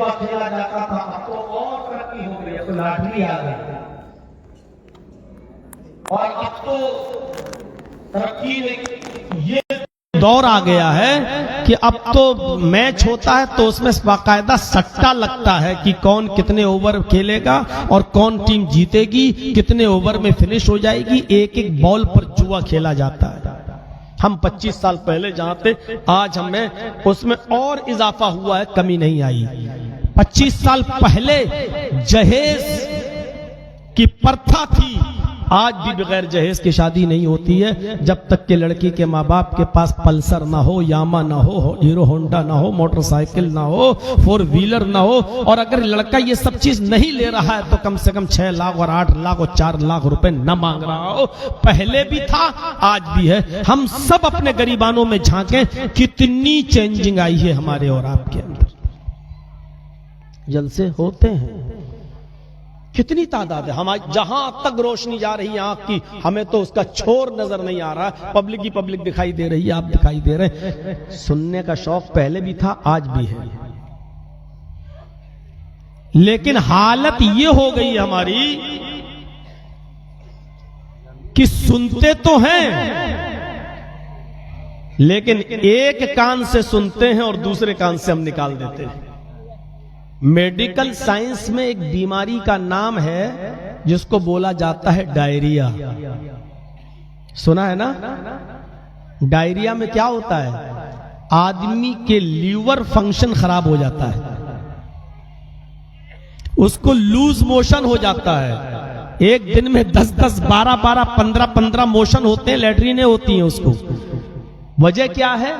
جوا کھیلا جاتا تھا، اب تو اور ترقی ہو گئی، اب تو لاٹری آ گئی، اور اب تو ترقی یہ دور آ گیا ہے کہ اب تو میچ ہوتا ہے تو اس میں باقاعدہ سٹا لگتا ہے کہ کون کتنے اوور کھیلے گا اور کون ٹیم جیتے گی، کتنے اوور میں فنش ہو جائے گی، ایک ایک بال پر جوا کھیلا جاتا ہے۔ ہم 25 سال پہلے جہاں تھے آج ہمیں اس میں اور اضافہ ہوا ہے، کمی نہیں آئی۔ 25 سال پہلے جہیز کی پرتھا تھی، آج بھی بغیر جہیز کی شادی نہیں ہوتی ہے جب تک کہ لڑکی کے ماں باپ کے پاس پلسر نہ ہو، یاما نہ ہو، ہیرو ہونڈا نہ ہو، موٹر سائیکل نہ ہو، 4 ویلر نہ ہو، اور اگر لڑکا یہ سب چیز نہیں لے رہا ہے تو کم سے کم 6 لاکھ اور 8 لاکھ اور 4 لاکھ روپے نہ مانگ رہا ہو۔ پہلے بھی تھا، آج بھی ہے۔ ہم سب اپنے گریبانوں میں جھانکیں کتنی چینجنگ آئی ہے ہمارے اور آپ کے اندر۔ جلسے ہوتے ہیں، کتنی تعداد ہے، ہماری جہاں تک روشنی جا رہی ہے آنکھ کی، ہمیں تو اس کا چھور نظر نہیں آ رہا، پبلک ہی پبلک دکھائی دے رہی ہے، آپ دکھائی دے رہے ہیں۔ سننے کا شوق پہلے بھی تھا، آج بھی ہے، لیکن حالت یہ ہو گئی ہماری کہ سنتے تو ہیں لیکن ایک کان سے سنتے ہیں اور دوسرے کان سے ہم نکال دیتے ہیں۔ میڈیکل سائنس میں ایک بیماری کا نام ہے جس کو بولا جاتا ہے ڈائریا، سنا ہے نا؟ ڈائریا میں کیا ہوتا ہے؟ آدمی کے لیور فنکشن خراب ہو جاتا ہے، اس کو لوز موشن ہو جاتا ہے، ایک دن میں 10 12 15 موشن ہوتے ہیں، لیٹرینیں ہوتی ہیں اس کو۔ وجہ کیا ہے؟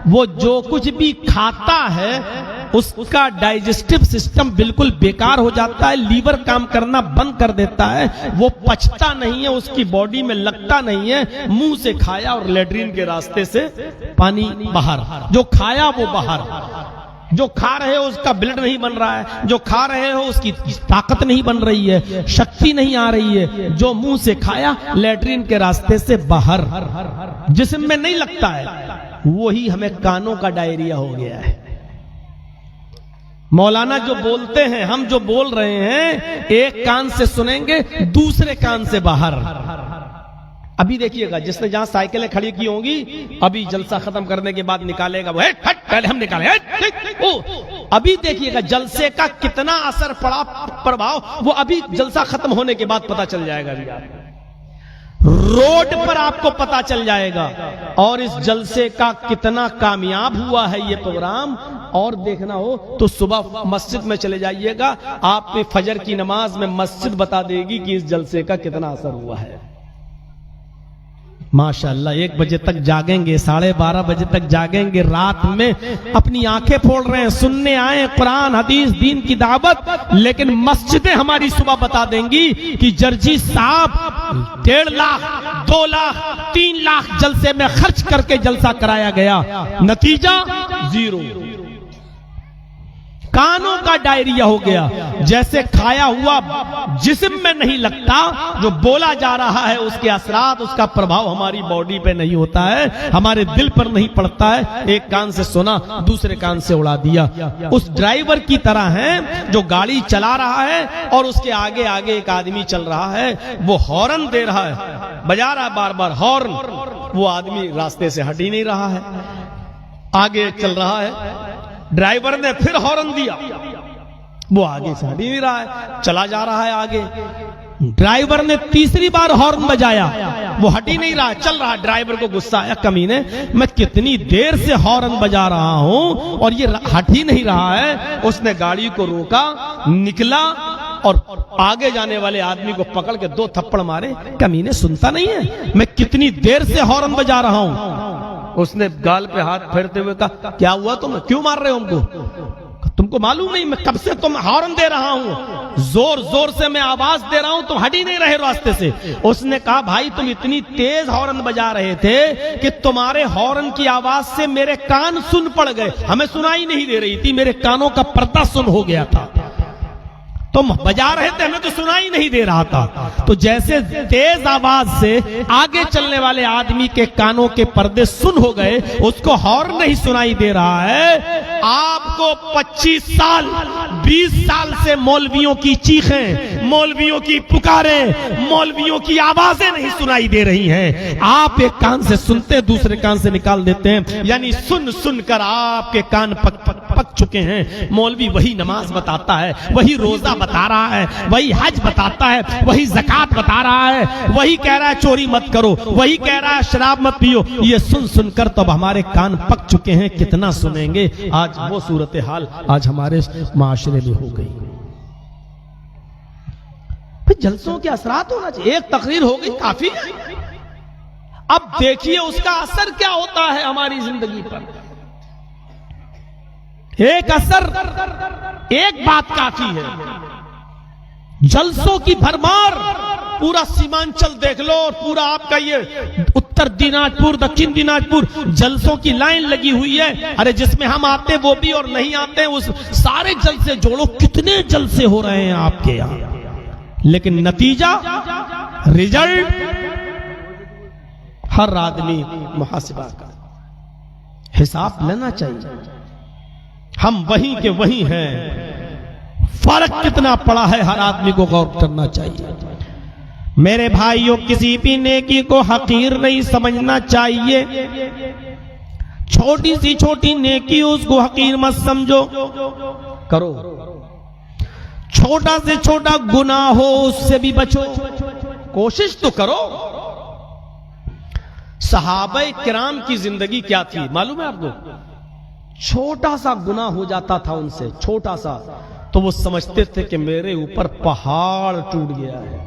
وہ جو کچھ بھی کھاتا ہے اس کا ڈائجسٹو سسٹم بالکل بیکار ہو جاتا ہے، لیور کام کرنا بند کر دیتا ہے، وہ پچتا نہیں ہے، اس کی باڈی میں لگتا نہیں ہے، منہ سے کھایا اور لیٹرین کے راستے سے پانی باہر، جو کھایا وہ باہر، جو کھا رہے ہو اس کا بلڈ نہیں بن رہا ہے، جو کھا رہے ہو اس کی طاقت نہیں بن رہی ہے، شکتی نہیں آ رہی ہے، جو منہ سے کھایا لیٹرین کے راستے سے باہر، جسم میں نہیں لگتا ہے، وہی ہمیں کانوں کا ڈائریا ہو گیا ہے۔ مولانا جو بولتے ہیں، ہم جو بول رہے ہیں، ایک کان سے سنیں گے دوسرے کان سے باہر۔ ابھی دیکھیے گا جس نے جہاں سائیکلیں کھڑی کی ہوں گی، ابھی جلسہ ختم کرنے کے بعد نکالے گا وہ، پہلے ہم نکالیں، ابھی دیکھیے گا جلسے کا کتنا اثر پڑا، پربھاؤ وہ ابھی جلسہ ختم ہونے کے بعد پتا چل جائے گا، روڈ پر آپ کو پتا چل جائے گا۔ اور اس جلسے کا کتنا کامیاب ہوا ہے یہ پروگرام، اور دیکھنا ہو تو صبح مسجد میں چلے جائیے گا، آپ نے فجر کی نماز میں مسجد بتا دے گی کہ اس جلسے کا کتنا اثر ہوا ہے۔ ماشاءاللہ 1 بجے تک جاگیں گے، 12:30 بجے تک جاگیں گے، رات میں اپنی آنکھیں پھوڑ رہے ہیں، سننے آئے قرآن حدیث دین کی دعوت، لیکن مسجدیں ہماری صبح بتا دیں گی کہ جرجی صاحب 1.5 لاکھ 2 لاکھ 3 لاکھ جلسے میں خرچ کر کے جلسہ کرایا گیا، نتیجہ 0۔ کانوں کا ڈائریا ہو گیا، جیسے کھایا ہوا جسم میں نہیں لگتا، جو بولا جا رہا ہے اس کے اثرات، اس کا پربھاؤ ہماری باڈی پہ نہیں ہوتا ہے، ہمارے دل پر نہیں پڑتا ہے، ایک کان سے سنا دوسرے کان سے اڑا دیا۔ اس ڈرائیور کی طرح ہے جو گاڑی چلا رہا ہے اور اس کے آگے آگے ایک آدمی چل رہا ہے، وہ ہارن دے رہا ہے، بجا رہا ہے بار بار ہارن، وہ آدمی راستے سے ہٹ ہی نہیں رہا ہے، آگے چل رہا ہے، ڈرائیور نے پھر ہارن دیا، وہ آگے سے ہٹ ہی نہیں رہا ہے، چلا جا رہا ہے آگے، ڈرائیور نے تیسری بار ہارن بجایا، وہ ہٹ ہی نہیں رہا، چل رہا، ڈرائیور کو غصہ آیا، کمینے میں کتنی دیر سے ہارن بجا رہا ہوں اور یہ ہٹ ہی نہیں رہا ہے۔ اس نے گاڑی کو روکا، نکلا اور آگے جانے والے آدمی کو پکڑ کے 2 تھپڑ مارے، کمینے سنتا نہیں ہے میں کتنی دیر سے ہارن بجا رہا ہوں۔ اس نے گال پہ ہاتھ پھیرتے ہوئے کہا کیا ہوا تم، کیوں مار رہے ہو ہم کو، تم کو معلوم نہیں میں کب سے تم ہارن دے رہا ہوں، زور زور سے میں آواز دے رہا ہوں، تم ہٹ ہی نہیں رہے راستے سے۔ اس نے کہا بھائی تم اتنی تیز ہارن بجا رہے تھے کہ تمہارے ہارن کی آواز سے میرے کان سن پڑ گئے، ہمیں سنائی نہیں دے رہی تھی، میرے کانوں کا پردہ سن ہو گیا تھا، تم بجا رہے تھے ہمیں تو سنائی نہیں دے رہا تھا۔ تو جیسے تیز آواز سے آگے چلنے والے آدمی کے کانوں کے پردے سن ہو گئے، اس کو ہارن نہیں سنائی دے رہا ہے، آپ کو 25 سال 20 سال سے مولویوں کی چیخیں، مولویوں کی پکاریں، مولویوں کی آوازیں نہیں سنائی دے رہی ہیں. آپ ایک کان سے سنتے دوسرے کان سے نکال دیتے ہیں، یعنی سن سن کر آپ کے کان پک چکے ہیں. مولوی وہی نماز بتاتا ہے، وہی روزہ بتا رہا ہے، وہی حج بتاتا ہے، وہی زکات بتا رہا ہے، وہی کہہ رہا ہے چوری مت کرو، وہی کہہ رہا ہے شراب مت پیو. یہ سن سن کر تو اب ہمارے کان پک چکے ہیں، کتنا سنیں گے. آج وہ صورتحال آج ہمارے معاشرے میں ہو گئی. جلسوں کے اثرات ہونا چاہیے. ایک تقریر ہو گئی کافی ہے. اب دیکھیے اس کا اثر کیا ہوتا ہے ہماری زندگی پر. ایک اثر، ایک بات کافی ہے. جلسوں کی بھرمار، پورا سیمانچل دیکھ لو اور پورا آپ کا یہ اتر دیناجپور، دکن دیناجپور جلسوں کی لائن لگی ہوئی ہے. ارے جس میں ہم آتے وہ بھی اور نہیں آتے اس سارے جلسے جوڑو، کتنے جلسے ہو رہے ہیں آپ کے یہاں. لیکن نتیجہ، رزلٹ، ہر آدمی محاسبہ کا حساب لینا چاہیے. ہم وہیں کے وہیں ہیں، فرق کتنا پڑا ہے ہر آدمی کو غور کرنا چاہیے. میرے بھائیوں، کسی بھی نیکی کو حقیر نہیں سمجھنا چاہیے. چھوٹی سی چھوٹی نیکی اس کو حقیر مت سمجھو، کرو. چھوٹا سے چھوٹا گناہ ہو اس سے بھی بچو، کوشش تو کرو. صحابہ کرام کی زندگی کیا تھی معلوم ہے آپ کو؟ چھوٹا سا گناہ ہو جاتا تھا ان سے، چھوٹا سا، تو وہ سمجھتے تھے کہ میرے اوپر پہاڑ ٹوٹ گیا ہے.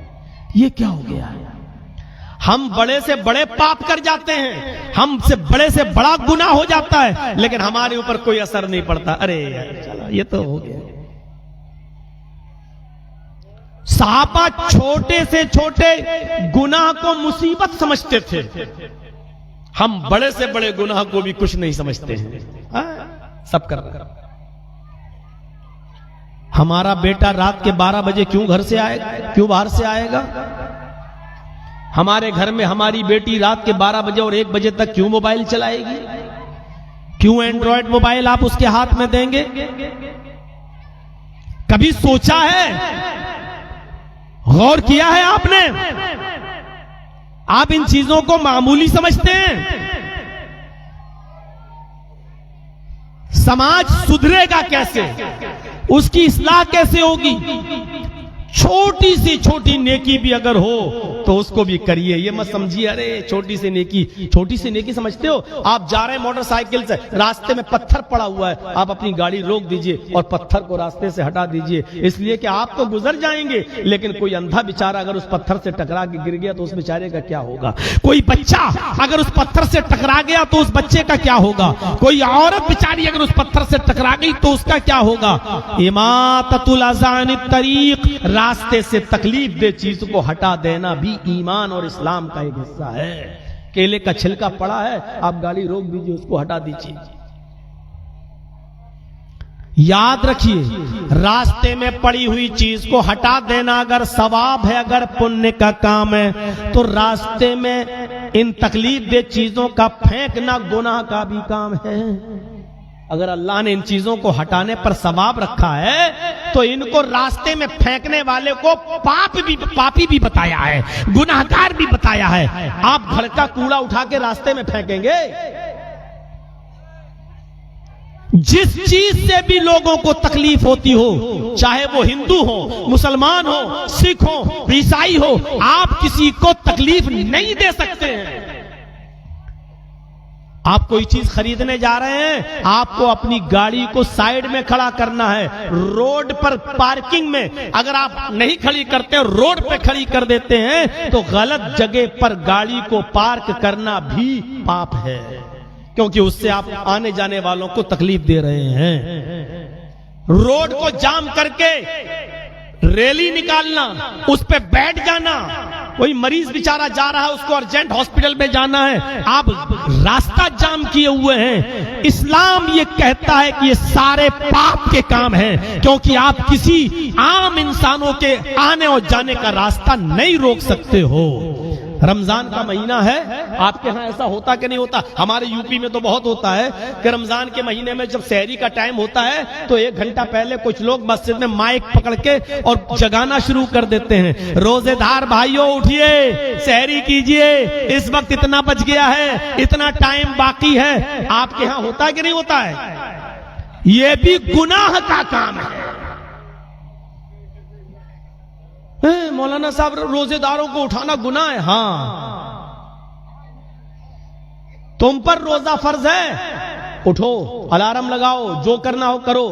یہ کیا ہو گیا ہے؟ ہم بڑے سے بڑے پاپ کر جاتے ہیں، ہم سے بڑے بڑا گناہ ہو جاتا ہے، لیکن ہمارے اوپر کوئی اثر نہیں پڑتا. ارے چلو یہ تو ہو گیا. صحابہ چھوٹے سے چھوٹے گناہ کو مصیبت سمجھتے تھے. ہم بڑے سے بڑے گناہ کو بھی کچھ نہیں سمجھتے ہیں، سب کر رہا. ہمارا بیٹا رات کے 12 بجے کیوں گھر سے آئے گا، کیوں باہر سے آئے گا؟ ہمارے گھر میں ہماری بیٹی رات کے 12 بجے اور 1 بجے تک کیوں موبائل چلائے گی؟ کیوں اینڈرائیڈ موبائل آپ اس کے ہاتھ میں دیں گے؟ کبھی سوچا ہے، غور کیا ہے آپ نے؟ آپ ان چیزوں کو معمولی سمجھتے ہیں. سماج سدھرے گا کیسے؟ اس کی اصلاح کیسے ہوگی؟ چھوٹی سی چھوٹی نیکی بھی اگر ہو تو اس کو بھی کریے. یہ مت سمجھیے ارے چھوٹی سی نیکی سمجھتے ہو. آپ جا رہے ہیں موٹر سائیکل سے، راستے میں پتھر پڑا ہوا ہے، آپ اپنی گاڑی روک دیجئے اور پتھر کو راستے سے ہٹا دیجئے، اس لیے کہ آپ تو گزر جائیں گے، لیکن کوئی اندھا بیچارہ اگر اس پتھر سے ٹکرا کے گر گیا تو اس بیچارے کا کیا ہوگا؟ کوئی بچہ اگر اس پتھر سے ٹکرا گیا تو اس بچے کا کیا ہوگا؟ کوئی عورت بیچاری اگر اس پتھر سے ٹکرا گئی تو اس کا کیا ہوگا؟ اماطۃ الاذى عن الطریق، راستے سے تکلیف دہ چیز کو ہٹا دینا بھی ایمان اور اسلام کا ایک حصہ ہے. کیلے کا چھلکا پڑا ہے، آپ گاڑی روک دیجئے، اس کو ہٹا دیجئے. یاد رکھیے، راستے میں پڑی ہوئی چیز کو ہٹا دینا اگر ثواب ہے، اگر پنیہ کا کام ہے، تو راستے میں ان تکلیف دہ چیزوں کا پھینکنا گناہ کا بھی کام ہے. اگر اللہ نے ان چیزوں کو ہٹانے پر ثواب رکھا ہے تو ان کو راستے میں پھینکنے والے کو پاپی بھی بتایا ہے، گناہگار بھی بتایا ہے. آپ گھر کا کوڑا اٹھا کے راستے میں پھینکیں گے؟ جس چیز سے بھی لوگوں کو تکلیف ہوتی ہو، چاہے وہ ہندو ہو، مسلمان ہو، سکھ ہو، عیسائی ہو، آپ کسی کو تکلیف نہیں دے سکتے ہیں. آپ کوئی چیز خریدنے جا رہے ہیں، آپ کو اپنی گاڑی کو سائیڈ میں کھڑا کرنا ہے. روڈ پر پارکنگ میں اگر آپ نہیں کھڑی کرتے، روڈ پہ کھڑی کر دیتے ہیں تو غلط جگہ پر گاڑی کو پارک کرنا بھی پاپ ہے، کیونکہ اس سے آپ آنے جانے والوں کو تکلیف دے رہے ہیں. روڈ کو جام کر کے ریلی نکالنا، اس پہ بیٹھ جانا، کوئی مریض بیچارہ جا رہا ہے، اس کو ارجنٹ ہاسپٹل میں جانا ہے، آپ راستہ جام کیے ہوئے ہیں. اسلام یہ کہتا ہے کہ یہ سارے پاپ کے کام ہیں، کیونکہ آپ کسی عام انسانوں کے آنے اور جانے کا راستہ نہیں روک سکتے ہو. رمضان کا مہینہ ہے، آپ کے ہاں ایسا ہوتا کہ نہیں ہوتا؟ ہمارے یوپی میں تو بہت ہوتا ہے کہ رمضان کے مہینے میں جب سحری کا ٹائم ہوتا ہے تو 1 گھنٹہ پہلے کچھ لوگ مسجد میں مائک پکڑ کے اور جگانا شروع کر دیتے ہیں، روزے دار بھائیوں اٹھیے، سحری کیجئے، اس وقت اتنا بچ گیا ہے، اتنا ٹائم باقی ہے۔ آپ کے ہاں ہوتا ہے کہ نہیں ہوتا ہے؟ یہ بھی گناہ کا کام ہے۔ مولانا صاحب روزے داروں کو اٹھانا گناہ ہے؟ ہاں، تم پر روزہ فرض ہے، اٹھو، الارم لگاؤ، جو کرنا ہو کرو،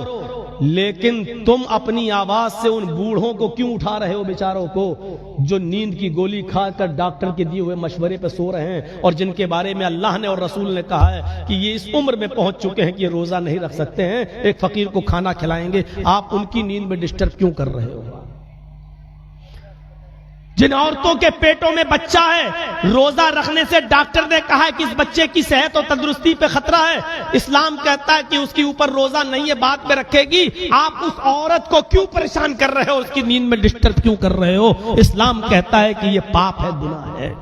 لیکن تم اپنی آواز سے ان بوڑھوں کو کیوں اٹھا رہے ہو بیچاروں کو جو نیند کی گولی کھا کر ڈاکٹر کے دیے ہوئے مشورے پہ سو رہے ہیں، اور جن کے بارے میں اللہ نے اور رسول نے کہا ہے کہ یہ اس عمر میں پہنچ چکے ہیں کہ یہ روزہ نہیں رکھ سکتے ہیں، ایک فقیر کو کھانا کھلائیں گے، آپ ان کی نیند میں ڈسٹرب کیوں کر رہے ہو؟ جن عورتوں کے پیٹوں میں بچہ ہے، روزہ رکھنے سے ڈاکٹر نے کہا ہے کہ اس بچے کی صحت اور تندرستی پہ خطرہ ہے، اسلام کہتا ہے کہ اس کے اوپر روزہ نہیں ہے، بعد میں رکھے گی، آپ اس عورت کو کیوں پریشان کر رہے ہو، اس کی نیند میں ڈسٹرب کیوں کر رہے ہو؟ اسلام کہتا ہے کہ یہ پاپ ہے، گناہ ہے۔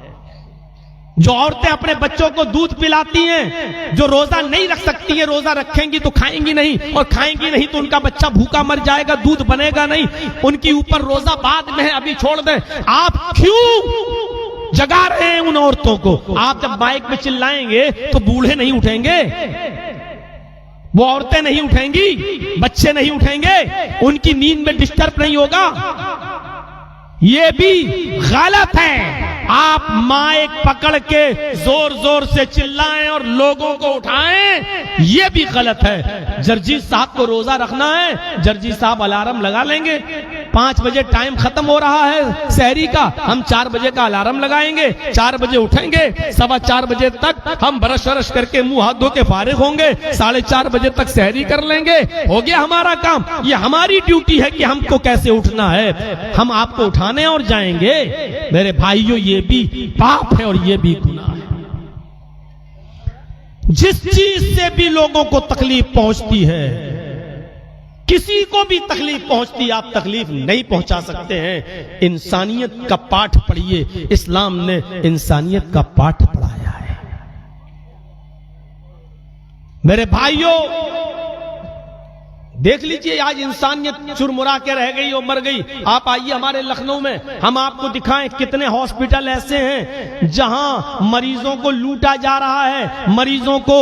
جو عورتیں اپنے بچوں کو دودھ پلاتی ہیں، جو روزہ نہیں رکھ سکتی ہیں، روزہ رکھیں گی تو کھائیں گی نہیں، اور کھائیں گی نہیں تو ان کا بچہ بھوکا مر جائے گا، دودھ بنے گا نہیں، ان کی اوپر روزہ بعد میں ہے، ابھی چھوڑ دیں۔ آپ کیوں جگا رہے ہیں ان عورتوں کو؟ آپ جب مائک پہ چلائیں گے تو بوڑھے نہیں اٹھیں گے، وہ عورتیں نہیں اٹھیں گی، بچے نہیں اٹھیں گے، ان کی نیند میں ڈسٹرب نہیں ہوگا۔ یہ بھی غلط ہے۔ آپ مائک پکڑ کے زور زور سے چلائیں اور لوگوں کو اٹھائیں، یہ بھی غلط ہے۔ جرجیت صاحب کو روزہ رکھنا ہے، جرجیت صاحب الارم لگا لیں گے، 5 بجے ٹائم ختم ہو رہا ہے سحری کا، ہم 4 بجے کا الارم لگائیں گے، 4 بجے اٹھیں گے، 4:15 بجے تک ہم برش ورش کر کے منہ ہاتھ دھو کے فارغ ہوں گے، 4:30 بجے تک سحری کر لیں گے، ہو گیا ہمارا کام۔ یہ ہماری ڈیوٹی ہے کہ ہم کو کیسے اٹھنا ہے، ہم آپ کو اٹھانے اور جائیں گے۔ میرے بھائیوں، یہ بھی پاپ ہے اور یہ بھی گناہ ہے۔ جس چیز سے بھی لوگوں کو تکلیف پہنچتی ہے، کسی کو بھی تکلیف پہنچتی، آپ تکلیف نہیں پہنچا سکتے ہیں۔ انسانیت کا پاٹھ پڑھیے، اسلام نے انسانیت کا پاٹھ پڑھایا ہے۔ میرے بھائیوں، دیکھ لیجئے آج انسانیت چرمرا کے رہ گئی اور مر گئی۔ آپ آئیے ہمارے لکھنؤ میں، ہم آپ کو دکھائیں کتنے ہاسپٹل ایسے ہیں جہاں مریضوں کو لوٹا جا رہا ہے، مریضوں کو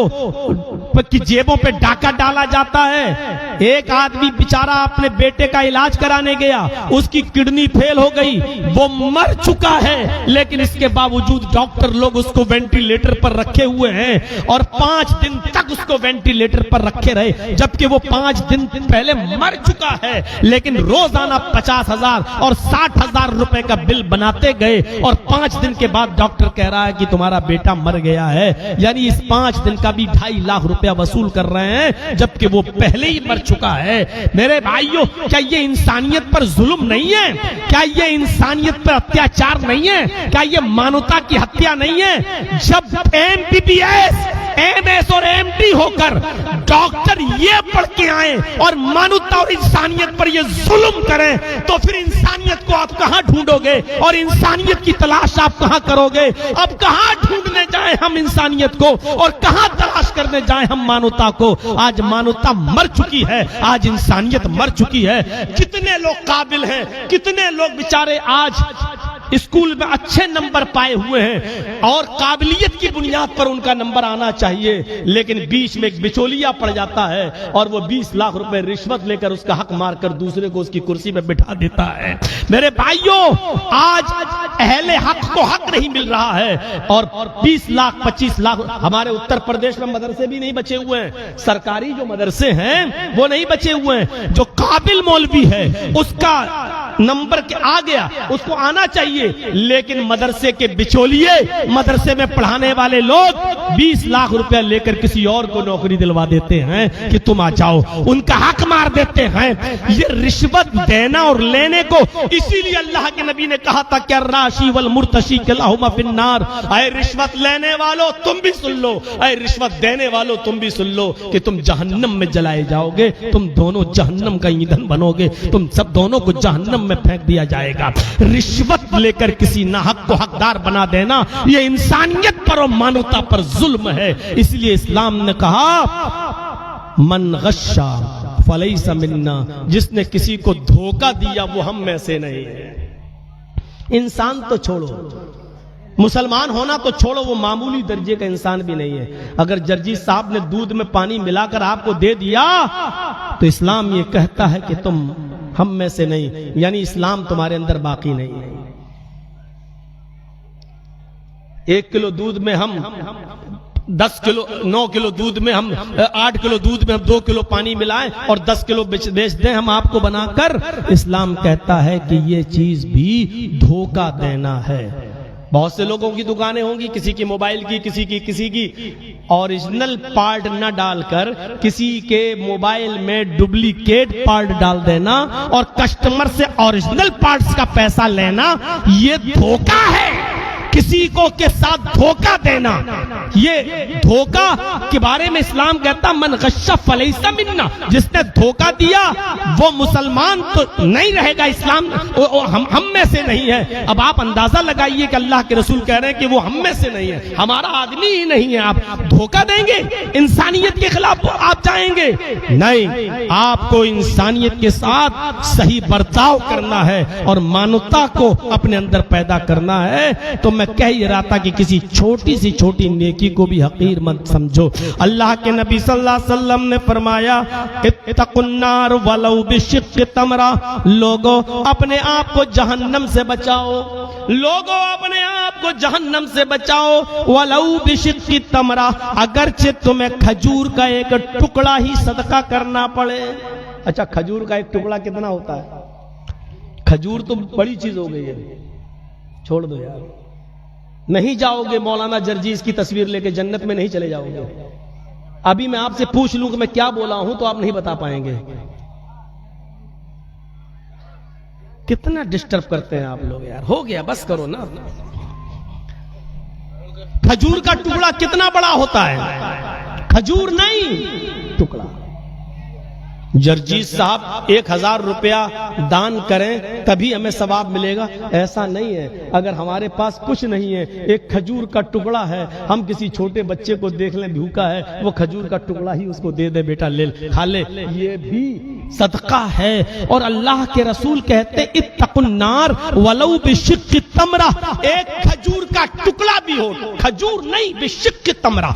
کی جیبوں پہ ڈاکہ ڈالا جاتا ہے۔ ایک آدمی بیچارہ اپنے بیٹے کا علاج کرانے گیا، اس کی کڈنی فیل ہو گئی، وہ مر چکا ہے، لیکن اس کے باوجود ڈاکٹر لوگ اس کو وینٹیلیٹر پر رکھے ہوئے ہیں، اور 5 دن تک اس کو وینٹیلیٹر پر رکھے رہے، جبکہ وہ 5 دن پہلے مر چکا ہے، لیکن روزانہ 50,000 اور 60,000 روپے کا بل بناتے گئے، اور 5 دن کے بعد ڈاکٹر کہہ رہا ہے کہ تمہارا بیٹا مر گیا ہے۔ یعنی اس 5 دن کا بھی 2.5 لاکھ روپیہ وصول کر رہے ہیں، جبکہ وہ پہلے ہی مر چکا ہے۔ میرے بھائیوں، کیا یہ انسانیت پر ظلم نہیں ہے؟ کیا یہ انسانیت پر اتیاچار نہیں ہے؟ کیا یہ مانوتا کی ہتیا نہیں ہے؟ جب MBBS MS اور MD ہو کر ڈاکٹر یہ پڑھ کے آئیں اور مانوتا اور انسانیت پر یہ ظلم کریں، تو پھر انسانیت کو آپ کہاں ڈھونڈو گے، اور انسانیت کی تلاش آپ کہاں کرو گے؟ اب کہاں ڈھونڈنے جائیں ہم انسانیت کو، اور کہاں تلاش کرنے جائیں ہم مانوتا کو؟ آج مانوتا مر چکی ہے، آج انسانیت مر چکی ہے۔ کتنے لوگ قابل ہیں، کتنے لوگ بیچارے آج اسکول میں اچھے نمبر پائے ہوئے ہیں، اور قابلیت کی بنیاد پر ان کا نمبر آنا چاہیے، لیکن بیچ میں ایک بچولیا پڑ جاتا ہے، اور وہ 20 لاکھ روپے رشوت لے کر اس کا حق مار کر دوسرے کو اس کی کرسی پہ بٹھا دیتا ہے۔ میرے بھائیوں، آج اہل حق کو حق نہیں مل رہا ہے، اور 20 لاکھ 25 لاکھ ہمارے اتر پردیش میں مدرسے بھی نہیں بچے ہوئے ہیں، سرکاری جو مدرسے ہیں وہ نہیں بچے ہوئے ہیں۔ جو قابل مولوی ہے اس کا نمبر آ گیا، اس کو آنا چاہیے، لیکن مدرسے کے بچولیے، مدرسے میں پڑھانے والے لوگ 20 لاکھ روپے لے کر کسی اور کو نوکری دلوا دیتے ہیں کہ تم آ جاؤ، ان کا حق مار دیتے ہیں۔ یہ رشوت دینا اور لینے کو، اسی لیے اللہ کے نبی نے کہا تھا کہ الراشی والمرتشی کلاہما فی النار۔ اے رشوت لینے والو تم بھی سن لو، اے رشوت دینے والو تم بھی سن لو کہ تم جہنم میں جلائے جاؤ گے، تم دونوں جہنم کا ایندھن بنو گے، تم سب دونوں کو جہنم میں پھینک دیا جائے گا۔ رشوت لے کر کسی ناحق کو حقدار بنا دینا یہ انسانیت پر اور مانوتا پر ظلم ہے۔ اس لیے اسلام نے کہا من غشا فلیس منا، جس نے کسی کو دھوکہ دیا وہ ہم میں سے نہیں ہے۔ انسان تو چھوڑو، مسلمان ہونا تو چھوڑو، وہ معمولی درجے کا انسان بھی نہیں ہے۔ اگر جرجیت صاحب نے دودھ میں پانی ملا کر آپ کو دے دیا تو اسلام یہ کہتا ہے کہ تم ہم میں سے نہیں، یعنی اسلام تمہارے اندر باقی نہیں ہے۔ 1 کلو دودھ میں ہم 10 کلو 9 کلو دودھ میں ہم 8 کلو دودھ میں ہم 2 کلو پانی ملائیں اور 10 کلو بیچ دیں ہم آپ کو بنا کر، اسلام کہتا ہے کہ یہ چیز بھی دھوکہ دینا ہے۔ بہت سے لوگوں کی دکانیں ہوں گی، کسی کی موبائل کی، کسی کی اوریجنل پارٹ نہ ڈال کر کسی کے موبائل میں ڈپلیکیٹ پارٹ ڈال دینا اور کسٹمر سے اوریجنل پارٹس کا پیسہ لینا، یہ دھوکہ ہے۔ کسی کو کے ساتھ دھوکہ دینا، یہ دھوکہ کے بارے میں اسلام کہتا من غش فلیس منا، جس نے دھوکہ دیا وہ مسلمان تو نہیں رہے گا، اسلام ہم میں سے نہیں ہے۔ اب آپ اندازہ لگائیے کہ اللہ کے رسول کہہ رہے ہیں کہ وہ ہم میں سے نہیں ہے، ہمارا آدمی ہی نہیں ہے، آپ دھوکہ دیں گے؟ انسانیت کے خلاف آپ جائیں گے؟ نہیں، آپ کو انسانیت کے ساتھ صحیح برتاؤ کرنا ہے اور مانوتا کو اپنے اندر پیدا کرنا ہے۔ تو میں کہہ یہ رہا تھا کہ کسی چھوٹی سی چھوٹی نیکی کو بھی حقیر مت سمجھو۔ اللہ کے نبی صلی اللہ علیہ وسلم نے فرمایا اتقوا النار ولو بشق تمرہ، لوگوں اپنے آپ کو جہنم سے بچاؤ، لوگوں اپنے آپ کو جہنم سے بچاؤ، ولو بشق تمرہ، اگرچہ تمہیں کھجور کا ایک ٹکڑا ہی صدقہ کرنا پڑے۔ اچھا، کھجور کا ایک ٹکڑا کتنا ہوتا ہے؟ کھجور تو بڑی چیز ہو گئی ہے، چھوڑ دو یار، نہیں جاؤ گے مولانا جرجیز کی تصویر لے کے جنت میں نہیں چلے جاؤ گے۔ ابھی میں آپ سے پوچھ لوں کہ میں کیا بولا ہوں تو آپ نہیں بتا پائیں گے۔ کتنا ڈسٹرب کرتے ہیں آپ لوگ یار، ہو گیا بس کرو نا۔ کھجور کا ٹکڑا کتنا بڑا ہوتا ہے؟ کھجور نہیں، ٹکڑا۔ جرجیت صاحب 1000 روپیہ دان کریں تبھی ہمیں ثواب ملے گا، ایسا نہیں ہے۔ اگر ہمارے پاس کچھ نہیں ہے، ایک کھجور کا ٹکڑا ہے، ہم کسی چھوٹے بچے کو دیکھ لیں بھوکا ہے، وہ کھجور کا ٹکڑا ہی اس کو دے دے، بیٹا لے کھا لے، یہ بھی صدقہ ہے۔ اور اللہ کے رسول کہتے اتقوا النار ولو بشق تمرہ، ایک کھجور کا ٹکڑا بھی ہو، کھجور نہیں، بشق تمرہ،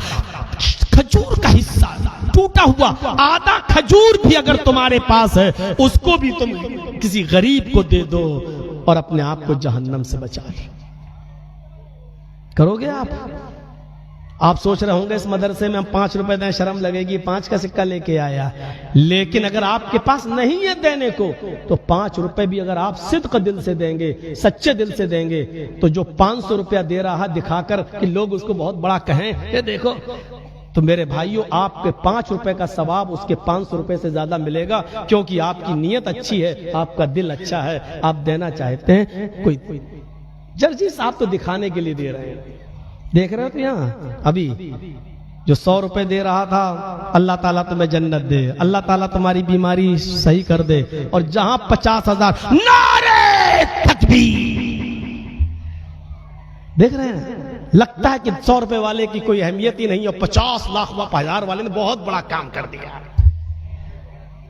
کھجور کا حصہ ٹوٹا ہوا آدھا کھجور بھی اگر تمہارے پاس ہے، اس کو بھی تم کسی غریب کو دے دو اور اپنے آپ کو جہنم سے بچا لو۔ کرو گے آپ سوچ رہے ہوں گے اس مدرسے میں ہم 5 روپے دیں شرم لگے گی، 5 کا سکہ لے کے آیا، لیکن اگر آپ کے پاس نہیں ہے دینے کو تو 5 روپے بھی اگر آپ صدق دل سے دیں گے، سچے دل سے دیں گے، تو جو 500 روپیہ دے رہا دکھا کر کہ لوگ اس کو بہت بڑا کہیں، یہ دیکھو، تو میرے بھائیوں آپ کے 5 روپے کا ثواب اس کے 500 روپے سے زیادہ ملے گا، کیونکہ آپ کی نیت اچھی ہے، آپ کا دل اچھا ہے، آپ دینا چاہتے ہیں۔ کوئی جرجی صاحب تو دکھانے کے لیے دے رہے ہیں، دیکھ رہے ہو تو یہاں ابھی جو 100 روپے دے رہا تھا، اللہ تعالیٰ تمہیں جنت دے، اللہ تعالیٰ تمہاری بیماری صحیح کر دے، اور جہاں 50,000 نعرے تکبیر، دیکھ رہے ہیں، لگتا ہے کہ 100 روپے والے کی کوئی اہمیت ہی نہیں، اور 50 لاکھ و 1000 والے نے بہت بڑا کام کر دیا۔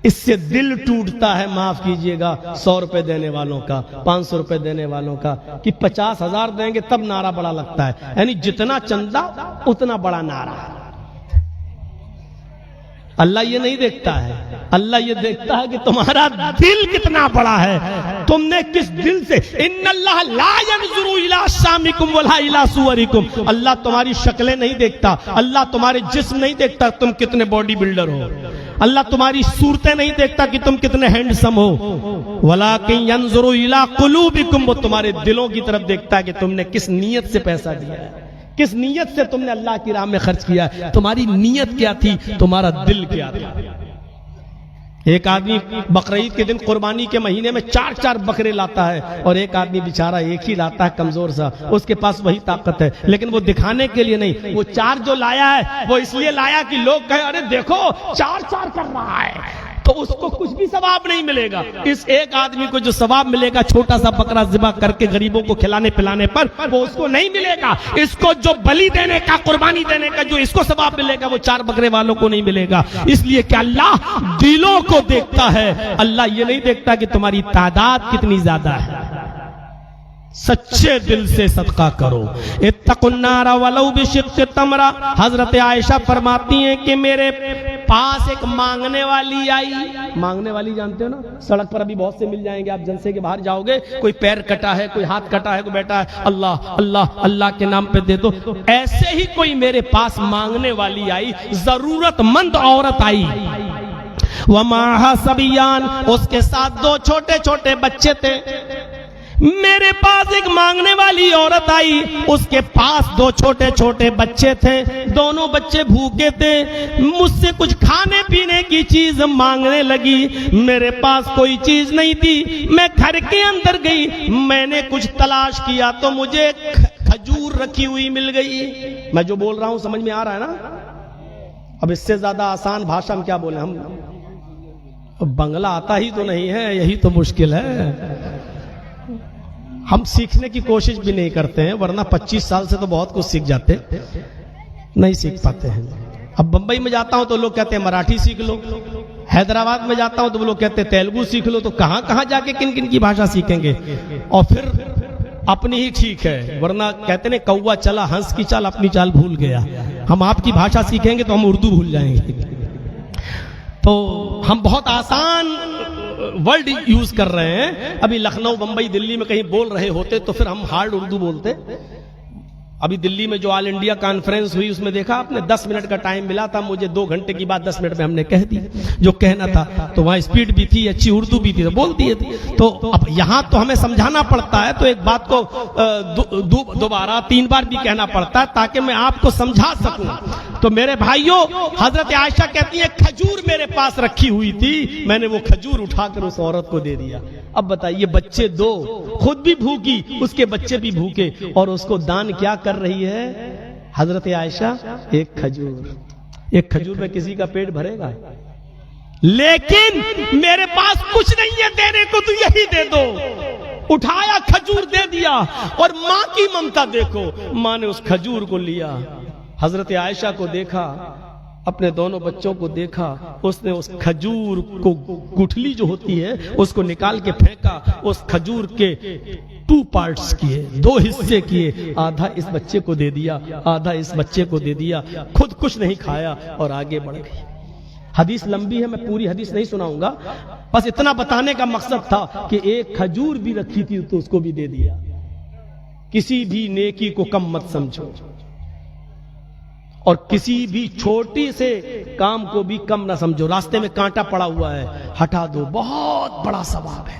اس سے دل ٹوٹتا ہے، معاف کیجئے گا، 100 روپے دینے والوں کا، 500 روپے دینے والوں کا، کہ 50,000 دیں گے تب نعرہ بڑا لگتا ہے، یعنی جتنا چندہ اتنا بڑا نعرہ۔ اللہ یہ نہیں دیکھتا ہے، اللہ یہ دیکھتا ہے کہ تمہارا دل کتنا بڑا ہے، تم نے کس دل سے۔ ان اللہ لا ينظر الى اجسامکم ولا الى صورکم، اللہ تمہاری شکلیں نہیں دیکھتا، اللہ تمہارے جسم نہیں دیکھتا تم کتنے باڈی بلڈر ہو، اللہ تمہاری صورتیں نہیں دیکھتا کہ تم کتنے ہینڈسم ہو، ولکن ينظر الى قلوبکم، وہ تمہارے دلوں کی طرف دیکھتا ہے کہ تم نے کس نیت سے پیسہ دیا ہے، کس نیت سے تم نے اللہ کی راہ میں خرچ کیا ہے، تمہاری نیت کیا تھی، تمہارا دل کیا تھا۔ ایک آدمی بقرعید کے دن قربانی کے مہینے میں 4 بکرے لاتا ہے، اور ایک آدمی بیچارہ ایک ہی لاتا ہے، کمزور سا، اس کے پاس وہی طاقت ہے، لیکن وہ دکھانے کے لیے نہیں، وہ 4 جو لایا ہے وہ اس لیے لایا کہ لوگ کہیں ارے دیکھو 4 کر رہا ہے، تو اس کو کچھ بھی ثواب نہیں ملے گا. اس ایک آدمی کو جو ثواب ملے گا چھوٹا سا بکرا ذبح کر کے غریبوں کو کھلانے پلانے پر، وہ اس کو نہیں ملے گا. اس کو جو بلی دینے کا، قربانی دینے کا جو اس کو ثواب ملے گا، وہ 4 بکرے والوں کو نہیں ملے گا. اس لیے کہ اللہ دلوں کو دیکھتا ہے. اللہ یہ نہیں دیکھتا کہ تمہاری تعداد کتنی زیادہ ہے. سچے دل سے صدقہ کرو. اتقوا النار ولو بشق تمرہ. حضرت عائشہ فرماتی ہیں کہ میرے پاس ایک مانگنے والی آئی. مانگنے والی جانتے ہو نا، سڑک پر ابھی بہت سے مل جائیں گے. آپ جلسے کے باہر جاؤ گے، کوئی پیر کٹا ہے، کوئی ہاتھ کٹا ہے، کوئی بیٹا ہے، اللہ اللہ اللہ کے نام پہ دے دو. ایسے ہی کوئی میرے پاس مانگنے والی آئی، ضرورت مند عورت آئی. ومعها صبیان، اس کے ساتھ 2 چھوٹے چھوٹے بچے تھے. میرے پاس ایک مانگنے والی عورت آئی، اس کے پاس 2 چھوٹے چھوٹے بچے تھے. دونوں بچے بھوکے تھے. مجھ سے کچھ کھانے پینے کی چیز مانگنے لگی. میرے پاس کوئی چیز نہیں تھی. میں گھر کے اندر گئی، میں نے کچھ تلاش کیا تو مجھے کھجور رکھی ہوئی مل گئی. میں جو بول رہا ہوں سمجھ میں آ رہا ہے نا؟ اب اس سے زیادہ آسان بھاشا ہم کیا بولیں؟ ہم بنگلہ آتا ہی تو نہیں ہے، یہی تو مشکل ہے. ہم سیکھنے کی کوشش بھی نہیں کرتے ہیں، ورنہ 25 سال سے تو بہت کچھ سیکھ جاتے، نہیں سیکھ پاتے ہیں. اب بمبئی میں جاتا ہوں تو لوگ کہتے ہیں مراٹھی سیکھ لو، حیدرآباد میں جاتا ہوں تو وہ لوگ کہتے ہیں تیلگو سیکھ لو. تو کہاں کہاں جا کے کن کن کی بھاشا سیکھیں گے؟ اور پھر اپنی ہی ٹھیک ہے، ورنہ کہتے ہیں کوا چلا ہنس کی چال اپنی چال بھول گیا. ہم آپ کی بھاشا سیکھیں گے تو ہم اردو بھول جائیں گے. تو ہم بہت آسان ورڈ یوز کر رہے ہیں. ابھی لکھنؤ، بمبئی، دلی میں کہیں بول رہے ہوتے تو پھر ہم ہارڈ اردو بولتے. ابھی دلی میں جو آل انڈیا کانفرنس ہوئی، اس میں دیکھا آپ نے 10 منٹ کا ٹائم ملا تھا مجھے. 2 گھنٹے کی بات 10 منٹ میں ہم نے کہہ دی جو کہنا تھا. تو وہاں اسپیڈ بھی تھی، اچھی اردو بھی تھی، تو بول دیے تھے. تو اب یہاں تو ہمیں سمجھانا پڑتا ہے، تو ایک بات کو دوبارہ 3 بار بھی کہنا پڑتا ہے تاکہ میں آپ کو سمجھا سکوں. تو میرے بھائیوں، حضرت عائشہ کہتی ہیں کھجور میرے پاس رکھی ہوئی تھی، میں نے وہ کھجور اٹھا کر اس عورت کو دے دیا. اب بتائیے، بچے 2، خود بھی بھوکی، اس کے بچے بھی بھوکے، اور اس کو دان کیا کر رہی ہے حضرت عائشہ؟ ایک کھجور. ایک کھجور میں کسی کا پیٹ بھرے گا؟ لیکن میرے پاس کچھ نہیں ہے دینے کو، تو یہی دے دو. اٹھایا، کھجور دے دیا. اور ماں کی ممتا دیکھو، ماں نے اس کھجور کو لیا، حضرت عائشہ کو دیکھا، اپنے دونوں بچوں کو دیکھا. اس نے اس کھجور کو، گٹھلی جو ہوتی ہے، اس کو نکال کے پھینکا. اس کھجور کے 2 پارٹس کیے، 2 حصے کیے. آدھا اس بچے کو دے دیا، آدھا اس بچے کو دے دیا. خود کچھ نہیں کھایا اور آگے بڑھ گئی. حدیث لمبی ہے، میں پوری حدیث نہیں سناؤں گا. بس اتنا بتانے کا مقصد تھا کہ ایک کھجور بھی رکھی تھی تو اس کو بھی دے دیا. کسی بھی نیکی کو کم مت سمجھو، اور کسی بھی چھوٹی سے کام کو بھی کم نہ سمجھو. راستے میں کانٹا پڑا ہوا ہے، ہٹا دو، بہت بڑا ثواب ہے.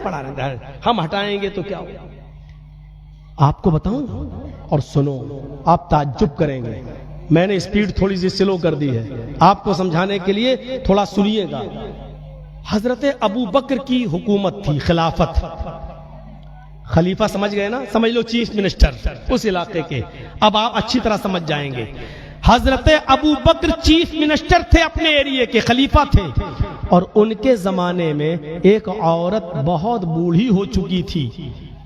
پڑا رہتا ہے، ہم ہٹائیں گے تو کیا ہوگا؟ آپ کو بتاؤں اور سنو، آپ تعجب کریں گے. میں نے اسپیڈ تھوڑی سی سلو کر دی ہے آپ کو سمجھانے کے لیے، تھوڑا سنیے گا. حضرت ابو بکر کی حکومت تھی، خلافت. خلیفہ سمجھ گئے نا؟ سمجھ لو چیف منسٹر اس علاقے کے. اب آپ اچھی طرح سمجھ جائیں گے. حضرت ابو بکر چیف منسٹر تھے، اپنے ایریے کے خلیفہ تھے. اور ان کے زمانے میں ایک عورت بہت بوڑھی ہو چکی تھی،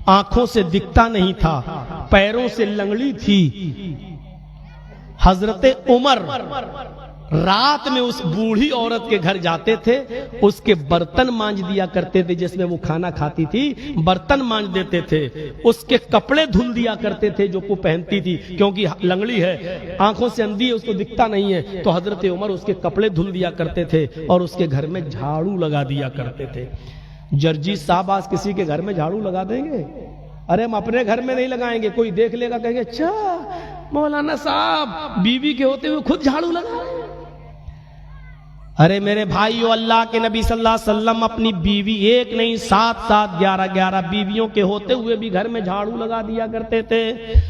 آنکھوں سے دکھتا نہیں تھا، پیروں سے لنگڑی تھی. حضرت عمر رات میں اس بوڑھی عورت کے گھر جاتے تھے، اس کے برتن مانج دیا کرتے تھے، جس میں وہ کھانا کھاتی تھی برتن مانج دیتے تھے. اس کے کپڑے دھل دیا کرتے تھے جو وہ پہنتی تھی، کیونکہ لنگڑی ہے، آنکھوں سے اندھی ہے، اس کو دکھتا نہیں ہے. تو حضرت عمر اس کے کپڑے دھل دیا کرتے تھے اور اس کے گھر میں جھاڑو لگا دیا کرتے تھے. جرجی صاحب آج کسی کے گھر میں جھاڑو لگا دیں گے؟ ارے ہم اپنے گھر میں نہیں لگائیں گے، کوئی دیکھ لے گا کہیں گے اچھا مولانا صاحب بیوی کے ہوتے ہوئے خود جھاڑو لگا. ارے میرے بھائیو، اللہ کے نبی صلی اللہ علیہ وسلم اپنی بیوی 1 نہیں 7 11 بیویوں کے ہوتے ہوئے بھی گھر میں جھاڑو لگا دیا کرتے تھے.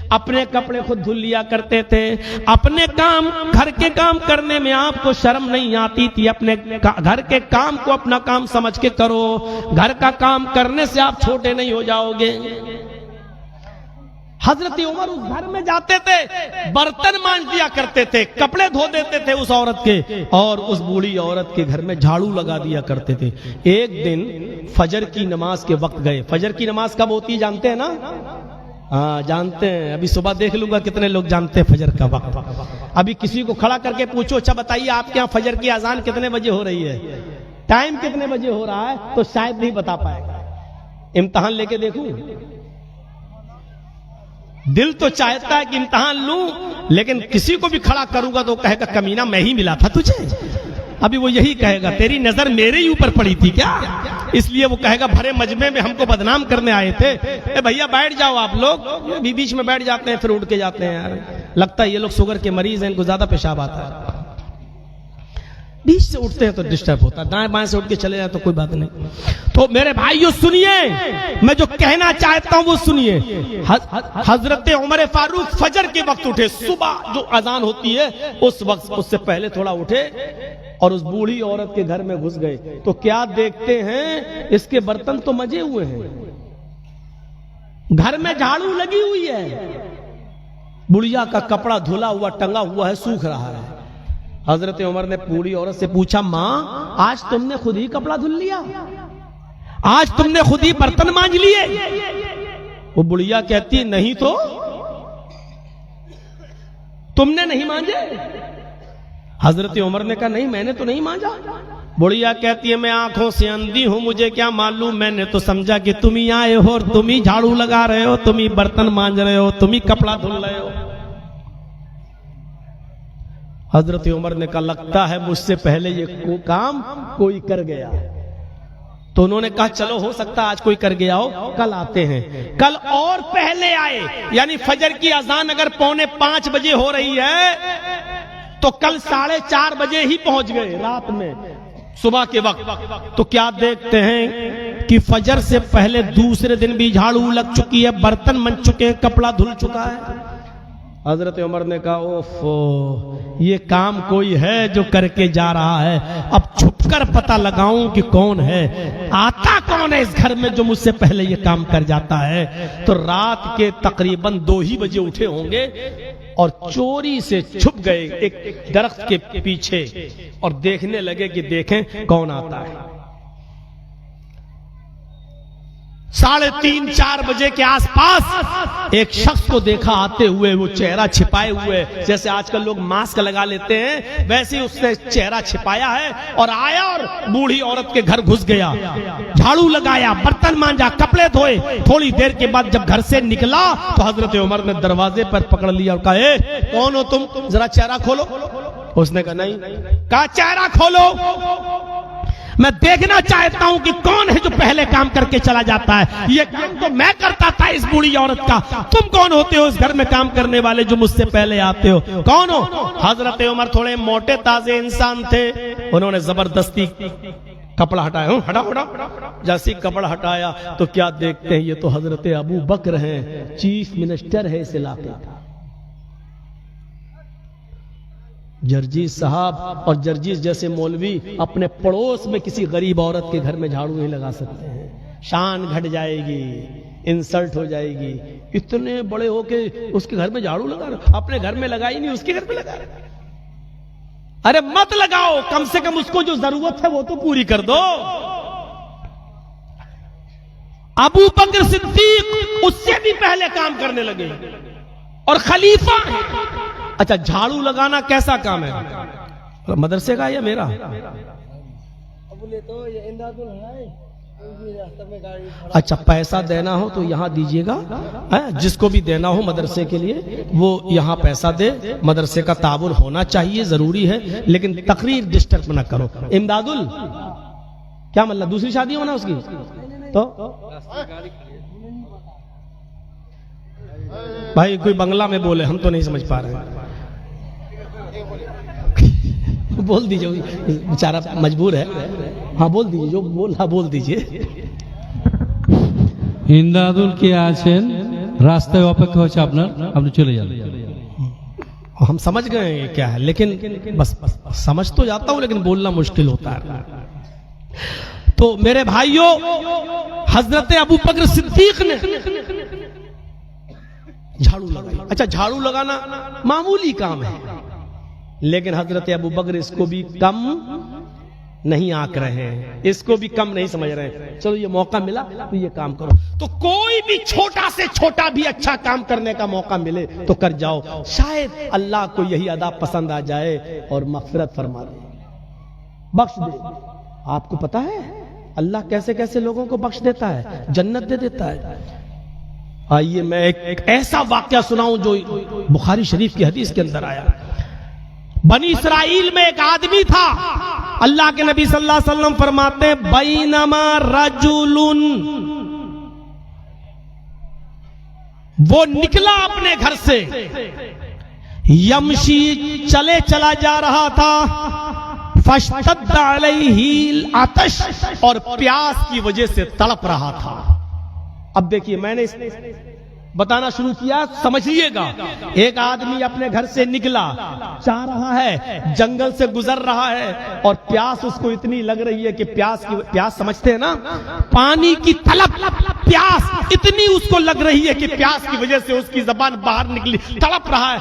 اپنے کپڑے خود دھل لیا کرتے تھے. اپنے کام، گھر کے کام کرنے میں آپ کو شرم نہیں آتی تھی. اپنے گھر کے کام کو اپنا کام سمجھ کے کرو. گھر کا کام کرنے سے آپ چھوٹے نہیں ہو جاؤ گے. حضرت عمر اس گھر میں جاتے تھے, برتن مانج دیا کرتے تھے, کپڑے دھو دیتے تھے اس عورت کے, اور اس بوڑھی عورت کے گھر میں جھاڑو لگا دیا کرتے تھے. ایک دن فجر کی نماز کے وقت گئے. فجر کی نماز کب ہوتی ہے جانتے ہیں نا؟ ہاں جانتے ہیں. ابھی صبح دیکھ لوں گا کتنے لوگ جانتے ہیں فجر کا وقت. ابھی کسی کو کھڑا کر کے پوچھو, اچھا بتائیے آپ کے یہاں فجر کی اذان کتنے بجے ہو رہی ہے, ٹائم کتنے بجے ہو رہا ہے, تو شاید نہیں بتا پائے گا. امتحان لے کے دیکھوں, دل تو چاہتا ہے کہ امتحان لوں, لیکن کسی کو بھی کھڑا کروں گا تو کہے گا کمینہ میں ہی ملا تھا تجھے. ابھی وہ یہی کہے گا تیری نظر میرے ہی اوپر پڑی تھی کیا, اس لیے وہ کہے گا بھرے مجمع میں ہم کو بدنام کرنے آئے تھے. اے بھیا بیٹھ جاؤ آپ لوگ, بیچ میں بیٹھ جاتے ہیں پھر اٹھ کے جاتے ہیں. یار لگتا ہے یہ لوگ شوگر کے مریض ہیں, ان کو زیادہ پیشاب آتا ہے. بیچ سے اٹھتے ہیں تو ڈسٹرب ہوتا ہے, دائیں بائیں سے اٹھ کے چلے جائے تو کوئی بات نہیں. تو میرے بھائیو سنیے, میں جو کہنا چاہتا ہوں وہ سنیے. حضرت عمر فاروق فجر کے وقت اٹھے, صبح جو اذان ہوتی ہے اس وقت, اس سے پہلے تھوڑا اٹھے اور اس بوڑھی عورت کے گھر میں گھس گئے. تو کیا دیکھتے ہیں, اس کے برتن تو مجے ہوئے ہیں, گھر میں جھاڑو لگی ہوئی ہے, بڑھیا کا کپڑا دھلا ہوا ٹنگا ہوا ہے, سوکھ رہا ہے. حضرت عمر نے بوڑھی عورت سے پوچھا, ماں آج تم نے خود ہی کپڑا دھل لیا, آج تم نے خود ہی برتن مانج لیے؟ وہ بڑھیا کہتی نہیں تو تم نے نہیں مانجے. حضرت عمر نے کہا نہیں میں نے تو نہیں مانجا. بڑھیا کہتی ہے میں آنکھوں سے اندھی ہوں, مجھے کیا معلوم, میں نے تو سمجھا کہ تم ہی آئے ہو اور تم ہی جھاڑو لگا رہے ہو, تم ہی برتن مانج رہے ہو, تم ہی کپڑا دھل رہے ہو. حضرت عمر نے کہا لگتا ہے مجھ سے پہلے یہ کام کوئی کر گیا. تو انہوں نے کہا چلو ہو سکتا ہے آج کوئی کر گیا ہو, کل آتے ہیں. کل اور پہلے آئے, یعنی فجر کی اذان اگر 4:45 بجے ہو رہی ہے تو کل 4:30 بجے ہی پہنچ گئے رات میں, صبح کے وقت. تو کیا دیکھتے ہیں کہ فجر سے پہلے دوسرے دن بھی جھاڑو لگ چکی ہے, برتن من چکے, کپڑا دھل چکا ہے. حضرت عمر نے کہا اوفو, یہ کام کوئی ہے جو کر کے جا رہا ہے, اب چھپ کر پتہ لگاؤں کہ کون ہے, آتا کون ہے اس گھر میں جو مجھ سے پہلے یہ کام کر جاتا ہے. تو رات کے تقریباً 2 ہی بجے اٹھے ہوں گے اور چوری سے چھپ گئے ایک درخت کے پیچھے اور دیکھنے لگے کہ دیکھیں کون آتا ہے. 3:30-4 بجے کے آس پاس ایک شخص کو دیکھا آتے ہوئے, وہ چہرہ چھپائے ہوئے, جیسے آج کل لوگ ماسک لگا لیتے ہیں ویسے اس نے چہرہ چھپایا ہے, اور آیا اور بوڑھی عورت کے گھر گھس گیا, جھاڑو لگایا, برتن مانجا, کپڑے دھوئے. تھوڑی دیر کے بعد جب گھر سے نکلا تو حضرت عمر نے دروازے پر پکڑ لیا اور کہا اے کون ہو تم, ذرا چہرہ کھولو. اس نے کہا نہیں. کہا چہرہ کھولو, میں دیکھنا چاہتا ہوں کہ کون ہے جو پہلے کام کر کے چلا جاتا ہے. یہ کام تو میں کرتا تھا اس بوڑھی عورت کا, تم کون ہوتے ہو اس گھر میں کام کرنے والے جو مجھ سے پہلے آتے ہو, کون ہو؟ حضرت عمر تھوڑے موٹے تازے انسان تھے, انہوں نے زبردستی کپڑا ہٹایا, ہٹا. جیسے کپڑا ہٹایا تو کیا دیکھتے ہیں, یہ تو حضرت ابو بکر ہیں, چیف منسٹر ہے اس علاقے کا. جرجیز صاحب اور جرجیز جیسے مولوی اپنے پڑوس میں کسی غریب عورت کے گھر میں جھاڑو نہیں لگا سکتے ہیں, شان گھٹ جائے گی, انسلٹ ہو جائے گی. اتنے بڑے ہو کے اس کے گھر میں جھاڑو لگا رہا, اپنے گھر میں لگائی نہیں, اس کے گھر میں لگا رہا. ارے مت لگاؤ, کم سے کم اس کو جو ضرورت ہے وہ تو پوری کر دو. ابو بکر صدیق اس سے بھی پہلے کام کرنے لگے اور خلیفہ. اچھا جھاڑو لگانا کیسا کام ہے, مدرسے کا یا میرا؟ اچھا پیسہ دینا ہو تو یہاں دیجیے گا, جس کو بھی دینا ہو مدرسے کے لیے وہ یہاں پیسہ دے. مدرسے کا تعاون ہونا چاہیے, ضروری ہے, لیکن تقریر ڈسٹرب نہ کرو. امداد کیا مطلب دوسری شادی ہونا اس کی تو بھائی کوئی بنگلہ میں بولے, ہم تو نہیں سمجھ پا رہے ہیں. بول دیجئے, بیچارہ مجبور ہے. ہاں بول دیجئے, جو بولا بول دیجئے. ইমদাদুল কে আছেন, রাস্তায় অপেক্ষা হচ্ছে আপনার, আপনি চলে যান. ہم سمجھ گئے ہیں کیا ہے, لیکن بس سمجھ تو جاتا ہوں لیکن بولنا مشکل ہوتا ہے. تو میرے بھائیوں, حضرت ابو بکر صدیق نے جھاڑو لگائی. اچھا جھاڑو لگانا معمولی کام ہے, لیکن حضرت ابو بکر اس کو بھی کم نہیں آنک رہے ہیں, اس کو بھی کم نہیں سمجھ رہے ہیں. چلو یہ موقع ملا تو یہ کام کرو. تو کوئی بھی چھوٹا سے چھوٹا بھی اچھا کام کرنے کا موقع ملے تو کر جاؤ, شاید اللہ کو یہی ادا پسند آ جائے اور مغفرت فرما دے, بخش دے. آپ کو پتا ہے اللہ کیسے کیسے لوگوں کو بخش دیتا ہے, جنت دے دیتا ہے. آئیے میں ایک ایسا واقعہ سناؤں جو بخاری شریف کی حدیث کے اندر آیا. بنی اسرائیل میں ایک آدمی تھا, اللہ کے نبی صلی اللہ علیہ وسلم فرماتے ہیں بینما رجل, وہ نکلا اپنے گھر سے, یمشی چلے چلا جا رہا تھا, فاشتد علیہ العطش, اور پیاس کی وجہ سے تڑپ رہا تھا. اب دیکھیے میں نے بتانا شروع کیا, سمجھیے گا. ایک آدمی اپنے گھر سے نکلا, چاہ رہا ہے, جنگل سے گزر رہا ہے, اور پیاس اس کو اتنی لگ رہی ہے کہ پیاس سمجھتے ہیں نا, پانی کی طلب, پیاس اتنی اس کو لگ رہی ہے کہ پیاس کی وجہ سے اس کی زبان باہر نکلی, تڑپ رہا ہے,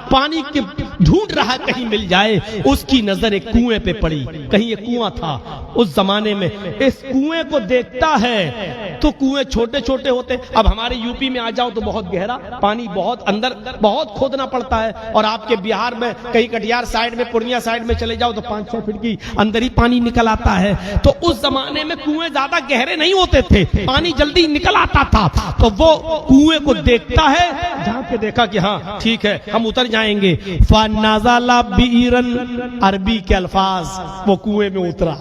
پانی کے ڈھونڈ رہا ہے کہیں مل جائے. اس کی نظر ایک کنویں پہ پڑی, کہیں یہ کنواں تھا اس زمانے میں. اس کنویں کو دیکھتا ہے تو کنویں چھوٹے چھوٹے ہوتے, اب ہمارے یو پی میں آ جاؤ تو بہت گہرا پانی, بہت اندر, بہت کھودنا پڑتا ہے. اور آپ کے بہار میں کہیں کٹیہار سائیڈ میں, پورنیہ سائیڈ میں چلے جاؤ تو 5-6 فٹ کی اندر ہی پانی نکل آتا ہے. تو اس زمانے میں کنویں زیادہ گہرے نہیں ہوتے تھے, پانی جلدی نکل آتا تھا. تو وہ کنویں کو دیکھتا ہے, جہاں کے دیکھا کہ ہاں ٹھیک ہے ہم اتر جائیں گے. فَنَزَلَ بِئِرًا, عربی کے الفاظ, وہ کنویں میں اترا.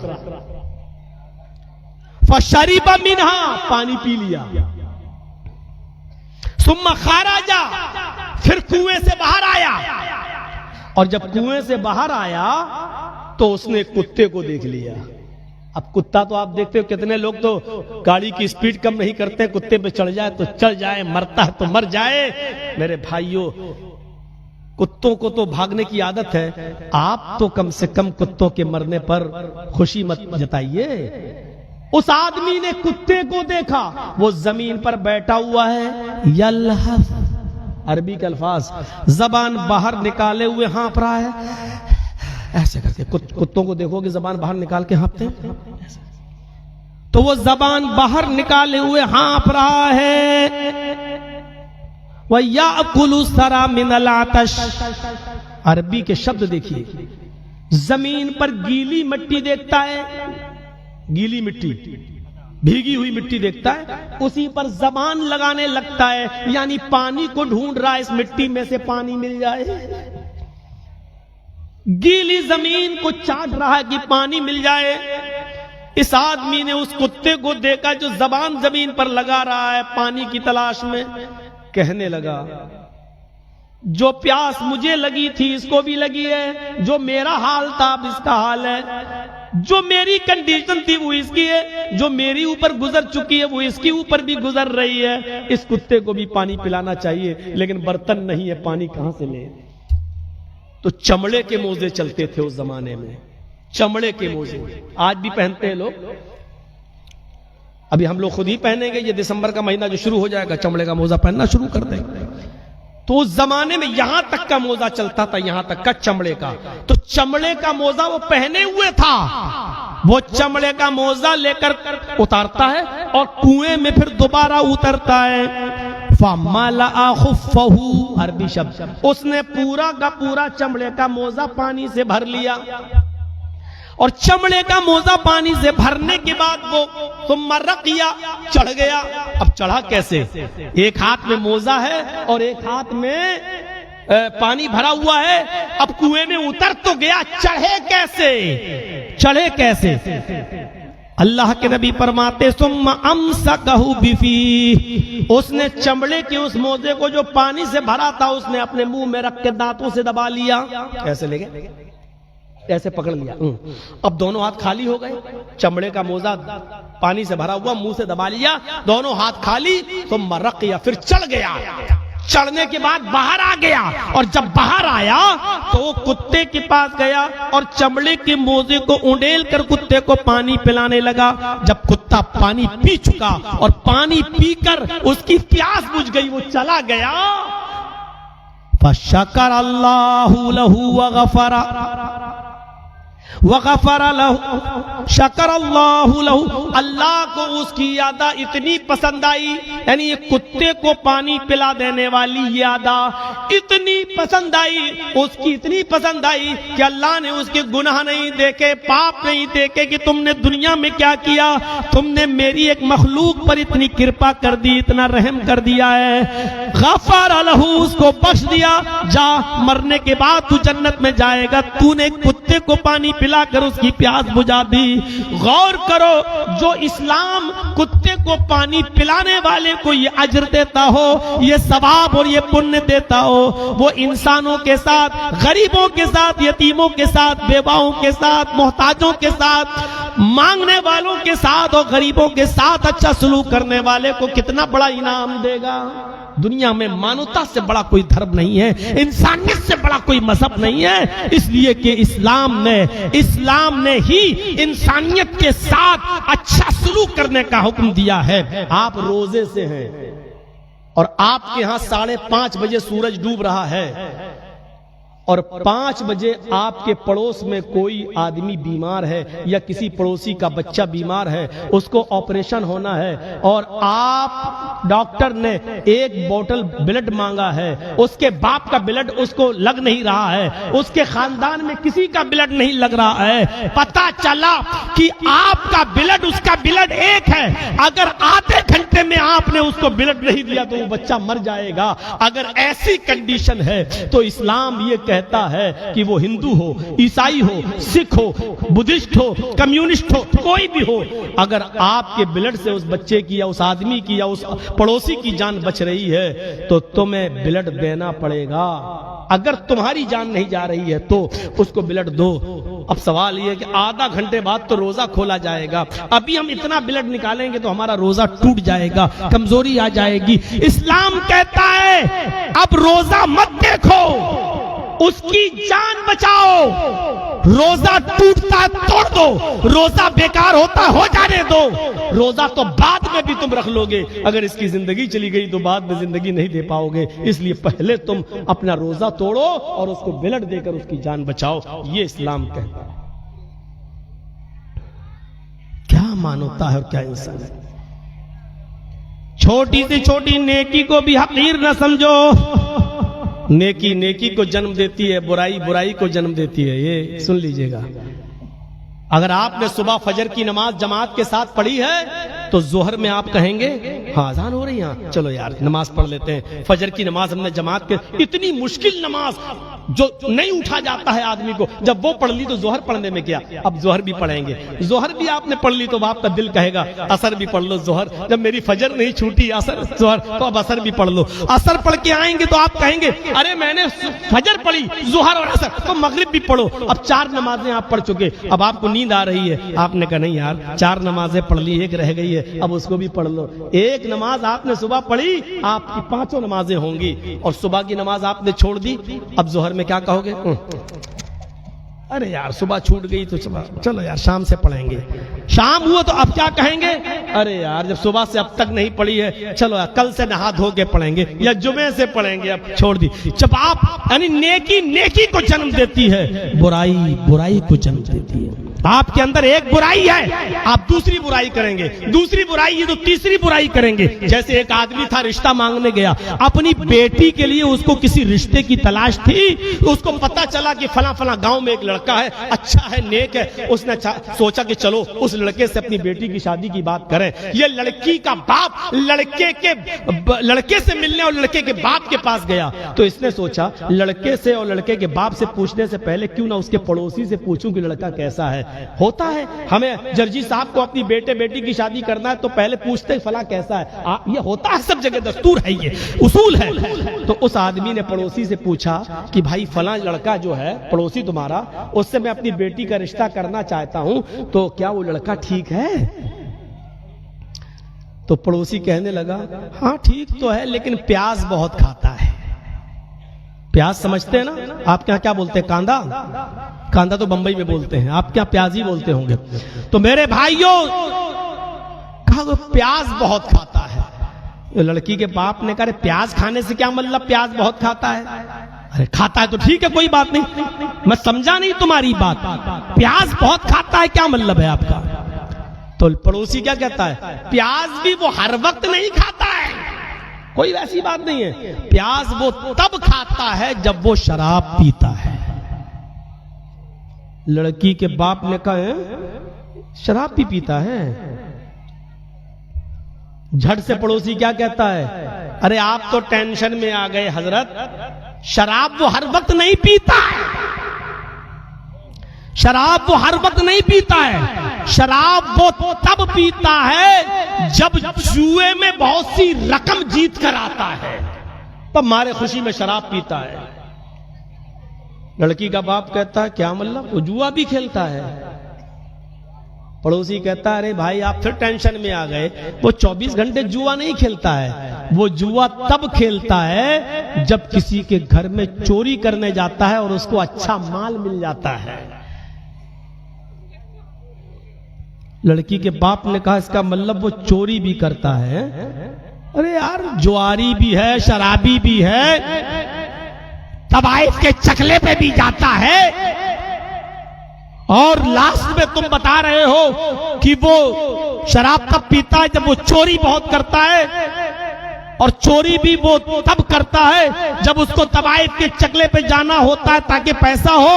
فَشَرِبَ مِنْهَا, پانی پی لیا. ثم خرج, پھر کنویں سے باہر آیا, اور جب کنویں سے باہر آیا تو اس نے کتے کو دیکھ لیا. اب کتا تو آپ دیکھتے ہو کتنے لوگ تو گاڑی کی سپیڈ کم نہیں کرتے, کتے پہ چڑھ جائے تو چڑھ جائے, مرتا ہے تو مر جائے. میرے بھائیوں, کتوں کو تو بھاگنے کی عادت ہے, آپ تو کم سے کم کتوں کے مرنے پر خوشی مت جتائیے. اس آدمی نے کتے کو دیکھا, وہ زمین پر بیٹھا ہوا ہے, یلحف, عربی کے الفاظ, زبان باہر نکالے ہوئے ہانپ رہا ہے. ایسے کرتے کتوں کو دیکھو کہ زبان باہر نکال کے ہانپتے ہیں, تو وہ زبان باہر نکالے ہوئے ہانپ رہا ہے. وَيَأْكُلُ الثَّرَى مِنَ الْعَطَشِ, عربی کے شبد دیکھیے. زمین پر گیلی مٹی دیکھتا ہے, گیلی مٹی, بھیگی ہوئی مٹی دیکھتا ہے, اسی پر زبان لگانے لگتا ہے, یعنی پانی کو ڈھونڈ رہا ہے, اس مٹی میں سے پانی مل جائے. گیلی زمین کو چاٹ رہا ہے کہ پانی مل جائے. اس آدمی نے اس کتے کو دیکھا جو زبان زمین پر لگا رہا ہے پانی کی تلاش میں. کہنے لگا جو پیاس مجھے لگی تھی اس کو بھی لگی ہے, جو میرا حال تھا اب اس کا حال ہے, جو میری کنڈیشن تھی وہ اس کی ہے, جو میری اوپر گزر چکی ہے وہ اس کی اوپر بھی گزر رہی ہے. اس کتے کو بھی پانی پلانا چاہیے, لیکن برتن نہیں ہے, پانی کہاں سے لے. تو چمڑے کے موزے چلتے تھے اس زمانے میں, چمڑے کے موزے, آج بھی پہنتے ہیں لوگ. ابھی ہم لوگ خود ہی پہنیں گے, یہ دسمبر کا مہینہ جو شروع ہو جائے گا چمڑے کا موزہ پہننا شروع کر دیں گے. تو اس زمانے میں یہاں تک کا موزہ چلتا تھا, یہاں تک کا چمڑے کا. تو چمڑے کا موزہ وہ پہنے ہوئے تھا, وہ چمڑے کا موزہ لے کر اتارتا ہے اور کنویں میں پھر دوبارہ اترتا ہے. فَمَلَأَ خُفَّهُ, عربی شبد, اس نے پورا کا پورا چمڑے کا موزہ پانی سے بھر لیا. اور چمڑے کا موزہ پانی سے بھرنے کے بعد وہ ثم رقیہ, چڑھ گیا. اب چڑھا کیسے؟ ایک ہاتھ میں موزہ ہے اور ایک ہاتھ میں پانی بھرا ہوا ہے. اب کنویں میں اتر تو گیا, چڑھے کیسے؟ چڑھے کیسے؟ اللہ کے نبی فرماتے ثم امسکہ بفیہ, اس نے چمڑے کے اس موزے کو جو پانی سے بھرا تھا اس نے اپنے منہ میں رکھ کے دانتوں سے دبا لیا. ایسے لے گئے, ایسے پکڑ لیا. اب دونوں ہاتھ خالی ہو گئے, چمڑے کا موزہ پانی سے بھرا ہوا, منہ سے دبا لیا, دونوں ہاتھ خالی. ثم رقیہ, پھر چڑھ گیا. چڑھنے کے بعد باہر آ گیا, اور جب باہر آیا تو وہ کتے کے پاس گیا اور چمڑے کے موزے کو اونڈیل کر کتے کو پانی پلانے لگا. جب کتا پانی پی چکا اور پانی پی کر اس کی پیاس بجھ گئی, وہ چلا گیا. فشکر اللہ لہ وغفر لہ شکر اللہ لہ، اللہ کو اس کی ادا اتنی پسند آئی، یعنی یہ کتے کو پانی پلا دینے والی یہ ادا اتنی پسند آئی، اس کی اتنی پسند آئی کہ اللہ نے اس کے گناہ نہیں دیکھے، پاپ نہیں دیکھے کہ تم نے دنیا میں کیا کیا، تم نے میری ایک مخلوق پر اتنی کرپا کر دی، اتنا رحم کر دیا ہے۔ غفر لہ، اس کو بخش دیا، جا مرنے کے بعد تو جنت میں جائے گا، تو نے کتے کو پانی پلا کر اس کی پیاس بجھا دی۔ غور کرو، جو اسلام کتے کو پانی پلانے والے کو یہ اجر دیتا ہو، یہ ثواب اور یہ پنیہ دیتا ہو، وہ انسانوں کے ساتھ، غریبوں کے ساتھ، یتیموں کے ساتھ، بیواؤں کے ساتھ، محتاجوں کے ساتھ، مانگنے والوں کے ساتھ اور غریبوں کے ساتھ اچھا سلوک کرنے والے کو کتنا بڑا انعام دے گا۔ دنیا میں مانوتا سے بڑا کوئی دھرم نہیں ہے، انسانیت سے بڑا کوئی مذہب نہیں ہے، اس لیے کہ اسلام نے ہی انسانیت کے ساتھ اچھا سلوک کرنے کا حکم دیا ہے۔ آپ روزے سے ہیں اور آپ کے ہاں 5:30 بجے سورج ڈوب رہا ہے اور 5 بجے آپ کے پڑوس میں کوئی آدمی بیمار ہے یا کسی پڑوسی کا بچہ بیمار ہے، اس کو آپریشن ہونا ہے اور آپ ڈاکٹر نے 1 بوتل بلڈ مانگا ہے، اس کے باپ کا بلڈ اس کو لگ نہیں رہا ہے، اس کے خاندان میں کسی کا بلڈ نہیں لگ رہا ہے، پتہ چلا کہ آپ کا بلڈ اس کا بلڈ ایک ہے، اگر آدھے گھنٹے میں آپ نے اس کو بلڈ نہیں دیا تو وہ بچہ مر جائے گا۔ اگر ایسی کنڈیشن ہے تو اسلام یہ کہتا ہے کہ وہ ہندو ہو، عیسائی ہو، سکھ ہو، بدھسٹ ہو، کمیونسٹ ہو، کوئی بھی ہو، اگر آپ کے بلڈ سے اس بچے کی یا اس آدمی کی یا اس پڑوسی کی جان بچ رہی ہے تو تمہیں بلڈ دینا پڑے گا۔ اگر تمہاری جان نہیں جا رہی ہے تو اس کو بلڈ دو۔ اب سوال یہ ہے کہ آدھا گھنٹے بعد تو روزہ کھولا جائے گا، ابھی ہم اتنا بلڈ نکالیں گے تو ہمارا روزہ ٹوٹ جائے گا، کمزوری آ جائے گی۔ اسلام کہتا ہے اب روزہ مت دیکھو، اس کی جان بچاؤ۔ روزہ ٹوٹتا ہے توڑ دو، روزہ بیکار ہوتا ہو جانے دو، روزہ تو بعد میں بھی تم رکھ لو گے، اگر اس کی زندگی چلی گئی تو بعد میں زندگی نہیں دے پاؤ گے، اس لیے پہلے تم اپنا روزہ توڑو اور اس کو بلڈ دے کر اس کی جان بچاؤ۔ یہ اسلام کہتا ہے۔ کیا مانوتا ہے اور کیا انسان ہے۔ چھوٹی سے چھوٹی نیکی کو بھی حقیر نہ سمجھو، نیکی نیکی کو جنم دیتی ہے، برائی برائی کو جنم دیتی ہے، یہ سن لیجئے گا۔ اگر آپ نے صبح فجر کی نماز جماعت کے ساتھ پڑھی ہے تو ظہر میں آپ کہیں گے ہاں اذان ہو رہی ہے، چلو یار نماز پڑھ لیتے ہیں۔ فجر کی نماز ہم نے جماعت کے، اتنی مشکل نماز جو نہیں اٹھا جاتا ہے آدمی کو، جب وہ پڑھ لی تو ظہر پڑھنے میں کیا، اب ظہر بھی پڑھیں گے۔ ظہر بھی آپ نے پڑھ لی تو آپ کا دل کہے گا عصر بھی پڑھ لو ظہر، جب میری فجر نہیں چھوٹی عصر ظہر تو اب عصر بھی پڑھ لو۔ عصر پڑھ کے آئیں گے تو آپ کہیں گے ارے میں نے فجر پڑھی ظہر اور عصر تو مغرب بھی پڑھو، اب 4 نمازیں آپ پڑھ چکے، اب آپ کو نیند آ رہی ہے، آپ نے کہا نہیں یار 4 نمازیں پڑھ لی، 1 رہ گئی ہے، اب اس کو بھی پڑھ لو۔ 1 نماز آپ نے صبح پڑھی، آپ کی 5 نمازیں ہوں گی، اور صبح کی نماز آپ نے چھوڑ دی، اب ظہر میں کیا کہو گے، ارے یار صبح چھوٹ گئی تو چلو یار شام سے پڑھیں گے، شام ہوا تو اب کیا کہیں گے، ارے یار جب صبح سے اب تک نہیں پڑھی ہے چلو یار کل سے نہا دھو کے پڑھیں گے یا جمعے سے پڑھیں گے، اب چھوڑ دی۔ جب آپ یعنی نیکی نیکی کو جنم دیتی ہے، برائی برائی کو جنم دیتی ہے۔ آپ کے اندر ایک برائی ہے، آپ دوسری برائی کریں گے، دوسری برائی ہے تو تیسری برائی کریں گے۔ جیسے ایک آدمی تھا رشتہ مانگنے گیا، اپنی بیٹی کے لیے اس کو کسی رشتے کی تلاش تھی، اس کو پتا چلا کہ فلاں فلاں گاؤں میں ایک لڑکا ہے، اچھا ہے، نیک ہے، اس نے سوچا کہ چلو اس لڑکے سے اپنی بیٹی کی شادی کی بات کریں۔ یہ لڑکی کا باپ لڑکے سے ملنے اور لڑکے کے باپ کے پاس گیا تو اس نے سوچا لڑکے سے اور لڑکے کے باپ سے پوچھنے سے پہلے کیوں نہ اس کے پڑوسی سے پوچھوں کہ لڑکا کیسا ہے۔ ہوتا ہے ہمیں جرجی صاحب کو اپنی بیٹی کی شادی کرنا ہے تو پہلے پوچھتے فلاں کیسا ہے، یہ ہوتا ہے سب جگہ، دستور ہے، یہ اصول ہے۔ تو اس آدمی نے پڑوسی سے پوچھا کہ بھائی فلاں لڑکا جو ہے پڑوسی تمہارا، اس سے میں اپنی بیٹی کا رشتہ کرنا چاہتا ہوں تو کیا وہ لڑکا ٹھیک ہے؟ تو پڑوسی کہنے لگا ہاں ٹھیک تو ہے لیکن پیاز بہت کھاتا ہے۔ پیاز سمجھتے ہیں نا آپ کے یہاں کیا بولتے ہیں، کاندا، کاندا تو بمبئی میں بولتے ہیں، آپ کیا پیاز ہی بولتے ہوں گے۔ تو میرے بھائیوں کہا وہ پیاز بہت کھاتا ہے۔ لڑکی کے باپ نے کہا پیاز کھانے سے کیا مطلب، پیاز بہت کھاتا ہے، ارے کھاتا ہے تو ٹھیک ہے کوئی بات نہیں، میں سمجھا نہیں تمہاری بات. پیاز بہت کھاتا ہے کیا مطلب ہے آپ کا؟ تو پڑوسی کیا کہتا ہے؟ پیاز بھی وہ ہر وقت نہیں کھاتا ہے، کوئی ویسی بات نہیں ہے. پیاز وہ تب کھاتا ہے جب وہ شراب پیتا ہے. لڑکی کے باپ نے کہا ہے شراب بھی پیتا ہے. جھٹ سے پڑوسی کیا کہتا ہے؟ ارے آپ تو ٹینشن میں آ گئے حضرت، شراب وہ ہر وقت نہیں پیتا ہے، شراب وہ ہر وقت نہیں پیتا ہے، شراب وہ تب پیتا ہے جب جوئے میں بہت سی رقم جیت کر آتا ہے، تب مارے خوشی میں شراب پیتا ہے. لڑکی کا باپ کہتا ہے کیا مطلب؟ وہ جوا بھی کھیلتا ہے. پڑوسی کہتا ہے ارے بھائی آپ پھر ٹینشن میں آ گئے، وہ 24 گھنٹے جوا نہیں کھیلتا ہے، وہ جوا تب کھیلتا ہے جب کسی کے گھر میں چوری کرنے جاتا ہے اور اس کو اچھا مال مل جاتا ہے. لڑکی کے باپ نے کہا اس کا مطلب وہ چوری بھی کرتا ہے؟ ارے یار جواری بھی ہے، شرابی بھی ہے، طوائف کے چکلے پہ بھی جاتا ہے، اور لاسٹ میں تم بتا رہے ہو کہ وہ شراب تب پیتا ہے جب وہ چوری بہت کرتا ہے، اور چوری بھی وہ تب کرتا ہے جب اس کو طوائف کے چکلے پہ جانا ہوتا ہے تاکہ پیسہ ہو.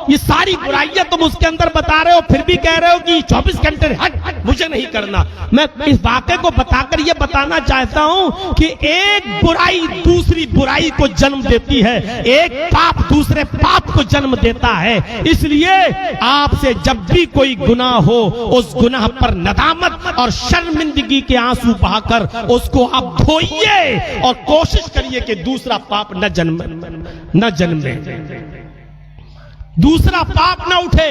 یہ ساری برائیاں تم اس کے اندر بتا رہے ہو، پھر بھی کہہ رہے ہو کہ 24 گھنٹے ہٹ مجھے نہیں کرنا. میں اس واقعے کو بتا کر یہ بتانا چاہتا ہوں کہ ایک برائی دوسری برائی کو جنم دیتی ہے، ایک پاپ دوسرے پاپ کو جنم دیتا ہے. اس لیے آپ سے جب بھی کوئی گناہ ہو اس گناہ پر ندامت اور شرمندگی کے آنسو بہا کر اس کو آپ دھوئیے اور کوشش کریے کہ دوسرا پاپ نہ جنمے، دوسرا پاپ نہ اٹھے.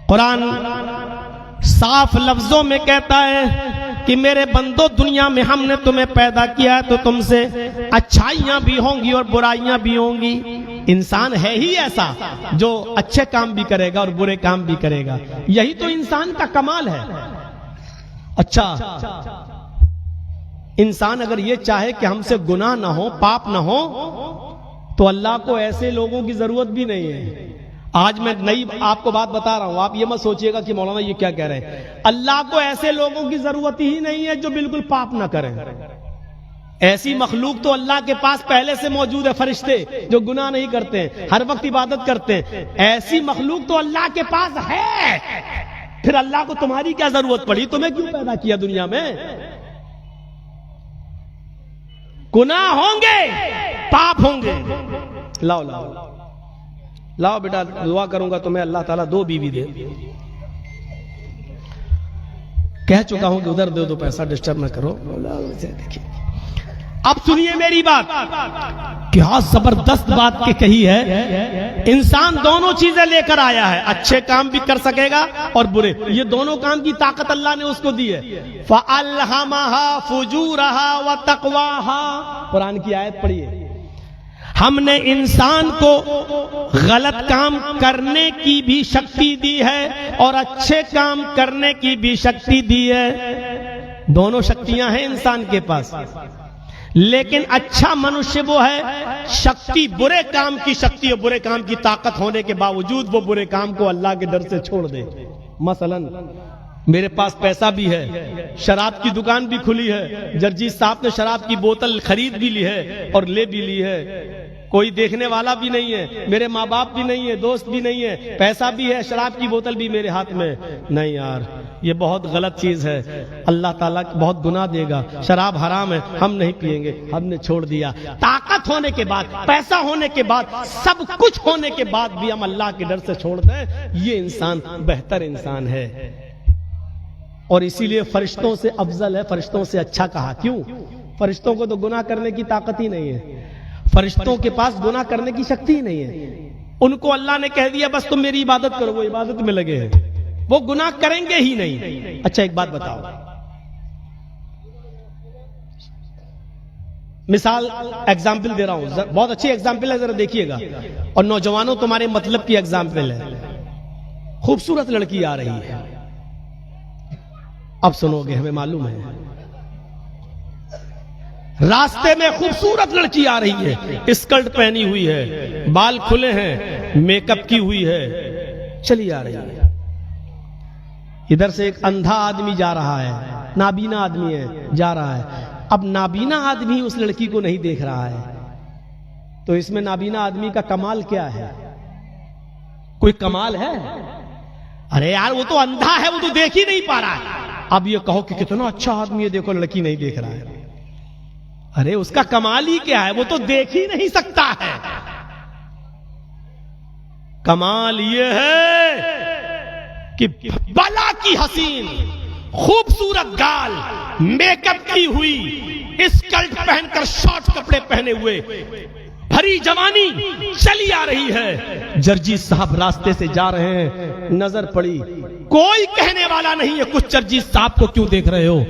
قرآن صاف لفظوں میں کہتا ہے کہ میرے بندو دنیا میں ہم نے تمہیں پیدا کیا ہے تو تم سے اچھائیاں بھی ہوں گی اور برائیاں بھی ہوں گی. انسان ہے ہی ایسا جو اچھے کام بھی کرے گا اور برے کام بھی کرے گا، یہی تو انسان کا کمال ہے. اچھا انسان اگر یہ چاہے کہ ہم سے گناہ نہ ہو، پاپ نہ ہو، تو اللہ کو ایسے لوگوں کی ضرورت بھی نہیں ہے. آج میں نئی آپ کو بات بتا رہا ہوں، آپ یہ مت سوچئے گا کہ مولانا یہ کیا کہہ رہے ہیں. اللہ کو ایسے لوگوں کی ضرورت ہی نہیں ہے جو بالکل پاپ نہ کریں. ایسی مخلوق تو اللہ کے پاس پہلے سے موجود ہے، فرشتے جو گناہ نہیں کرتے ہیں، ہر وقت عبادت کرتے ہیں. ایسی مخلوق تو اللہ کے پاس ہے، پھر اللہ کو تمہاری کیا ضرورت پڑی؟ تمہیں کیوں پیدا کیا دنیا میں؟ گناہ ہوں گے، پاپ ہوں گے. لاؤ لاؤ لاؤ بیٹا، دعا کروں گا تمہیں اللہ تعالیٰ 2 بیوی دے. کہہ چکا ہوں کہ ادھر دے دو پیسہ، ڈسٹرب نہ کرو. اب سنیے میری بات، کیا زبردست بات کے کہی ہے. انسان دونوں چیزیں لے کر آیا ہے، اچھے کام بھی کر سکے گا اور برے. یہ دونوں کام کی طاقت اللہ نے اس کو دی ہے. فَأَلْهَمَهَا فُجُورَهَا وَتَقْوَاهَا. قرآن کی آیت پڑھیے. ہم نے انسان کو غلط کام کرنے کی بھی شکتی دی ہے اور اچھے کام کرنے کی بھی شکتی دی ہے. دونوں شکتیاں ہیں انسان کے پاس، لیکن اچھا منشیہ وہ ہے شکتی برے کام کی شکتی اور برے کام کی طاقت ہونے کے باوجود وہ برے کام کو اللہ کے ڈر سے چھوڑ دے. مثلا میرے پاس پیسہ بھی ہے، شراب کی دکان بھی کھلی ہے، جرجیت صاحب نے شراب کی بوتل خرید بھی لی ہے اور لے بھی لی ہے، کوئی دیکھنے والا بھی نہیں ہے، میرے ماں باپ بھی نہیں ہے، دوست بھی نہیں ہے، پیسہ بھی ہے، شراب کی بوتل بھی میرے ہاتھ میں. نہیں یار، یہ بہت غلط چیز ہے، اللہ تعالیٰ بہت گناہ دے گا. شراب حرام ہے، ہم نہیں پیئیں گے، ہم نے چھوڑ دیا. طاقت ہونے کے بعد، پیسہ ہونے کے بعد، سب کچھ ہونے کے بعد بھی ہم اللہ کے ڈر سے چھوڑ دیں، یہ انسان بہتر انسان ہے. اور اسی لیے فرشتوں سے افضل ہے، فرشتوں سے اچھا کہا. کیوں؟ فرشتوں کو تو گناہ کرنے کی طاقت ہی نہیں ہے، فرشتوں کے پاس گناہ کرنے کی شکتی ہی نہیں ہے. ان کو اللہ نے کہہ دیا بس تم میری عبادت کرو، وہ عبادت میں لگے ہیں، وہ گناہ کریں گے ہی نہیں. اچھا ایک بات بتاؤ، مثال ایگزامپل دے رہا ہوں، بہت اچھی ایگزامپل ہے، ذرا دیکھیے گا. اور نوجوانوں تمہارے مطلب کی ایگزامپل ہے. خوبصورت لڑکی آ رہی ہے، اب سنو گے، ہمیں معلوم ہے راستے میں خوبصورت لڑکی آ رہی ہے، اسکرٹ پہنی ہوئی ہے، بال کھلے ہیں، میک اپ کی ہوئی ہے، چلی آ رہی ہے. ادھر سے ایک اندھا آدمی جا رہا ہے، نابینا آدمی ہے، جا رہا ہے. اب نابینا آدمی اس لڑکی کو نہیں دیکھ رہا ہے، تو اس میں نابینا آدمی کا کمال کیا ہے؟ کوئی کمال ہے؟ ارے یار وہ تو اندھا ہے، وہ تو دیکھ ہی نہیں پا رہا ہے. اب یہ کہو کہ کتنا اچھا آدمی ہے، دیکھو لڑکی نہیں دیکھ رہا ہے. ارے اس کا کمال ہی کیا ہے؟ وہ تو دیکھ ہی نہیں سکتا ہے. کمال یہ ہے کہ بالا کی حسین، خوبصورت گال، میک اپ کی ہوئی، اسکرٹ پہن کر شارٹ کپڑے پہنے ہوئے، بھری جوانی چلی آ رہی ہے. جرجیت صاحب راستے سے جا رہے ہیں، نظر پڑی، کوئی کہنے والا نہیں ہے کچھ جرجیت صاحب کو کیوں دیکھ رہے ہو.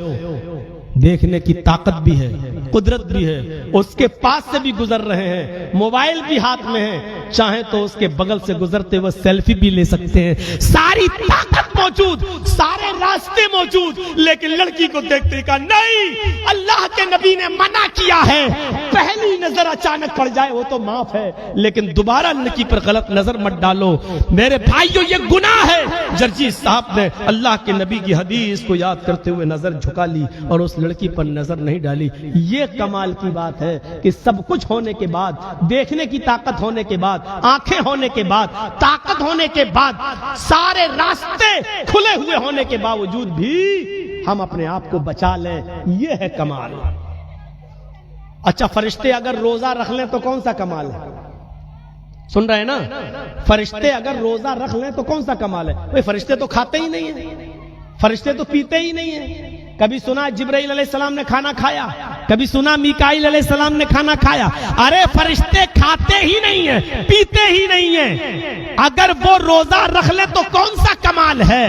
دیکھنے کی طاقت بھی ہے، قدرت بھی ہے. اس کے پاس سے بھی گزر رہے ہیں، موبائل بھی ہاتھ میں ہے، چاہیں تو اس کے بغل سے گزرتے ہوئے سیلفی بھی لے سکتے ہیں. ساری طاقت موجود، سارے راستے موجود، لیکن لڑکی کو دیکھتے کہا نہیں، اللہ کے نبی نے منع کیا ہے. پہلی نظر اچانک پڑ جائے وہ تو معاف ہے، لیکن دوبارہ لڑکی پر غلط نظر مت ڈالو. میرے بھائیو یہ گناہ ہے. جرجیت صاحب نے اللہ کے نبی کی حدیث کو یاد کرتے ہوئے نظر جھکا لی اور اس لڑکی پر نظر نہیں ڈالی. یہ کمال کی بات ہے کہ سب کچھ ہونے کے بعد، دیکھنے کی طاقت ہونے کے بعد، آنکھیں ہونے کے بعد، طاقت ہونے کے بعد، سارے راستے کھلے ہوئے ہونے کے باوجود بھی ہم اپنے آپ کو بچا لیں. یہ ہے کمال. اچھا فرشتے اگر روزہ رکھ لیں تو کون سا کمال ہے؟ سن رہے ہیں نا؟ فرشتے اگر روزہ رکھ لیں تو کون سا کمال ہے؟ بھئی فرشتے تو کھاتے ہی نہیں ہیں، فرشتے تو پیتے ہی نہیں ہیں. کبھی سنا جبرائیل علیہ السلام نے کھانا کھایا؟ کبھی سنا میکائیل علیہ السلام نے کھانا کھایا؟ ارے فرشتے کھاتے ہی نہیں ہیں، پیتے ہی نہیں ہیں. اگر وہ روزہ رکھ لے تو کون سا کمال ہے؟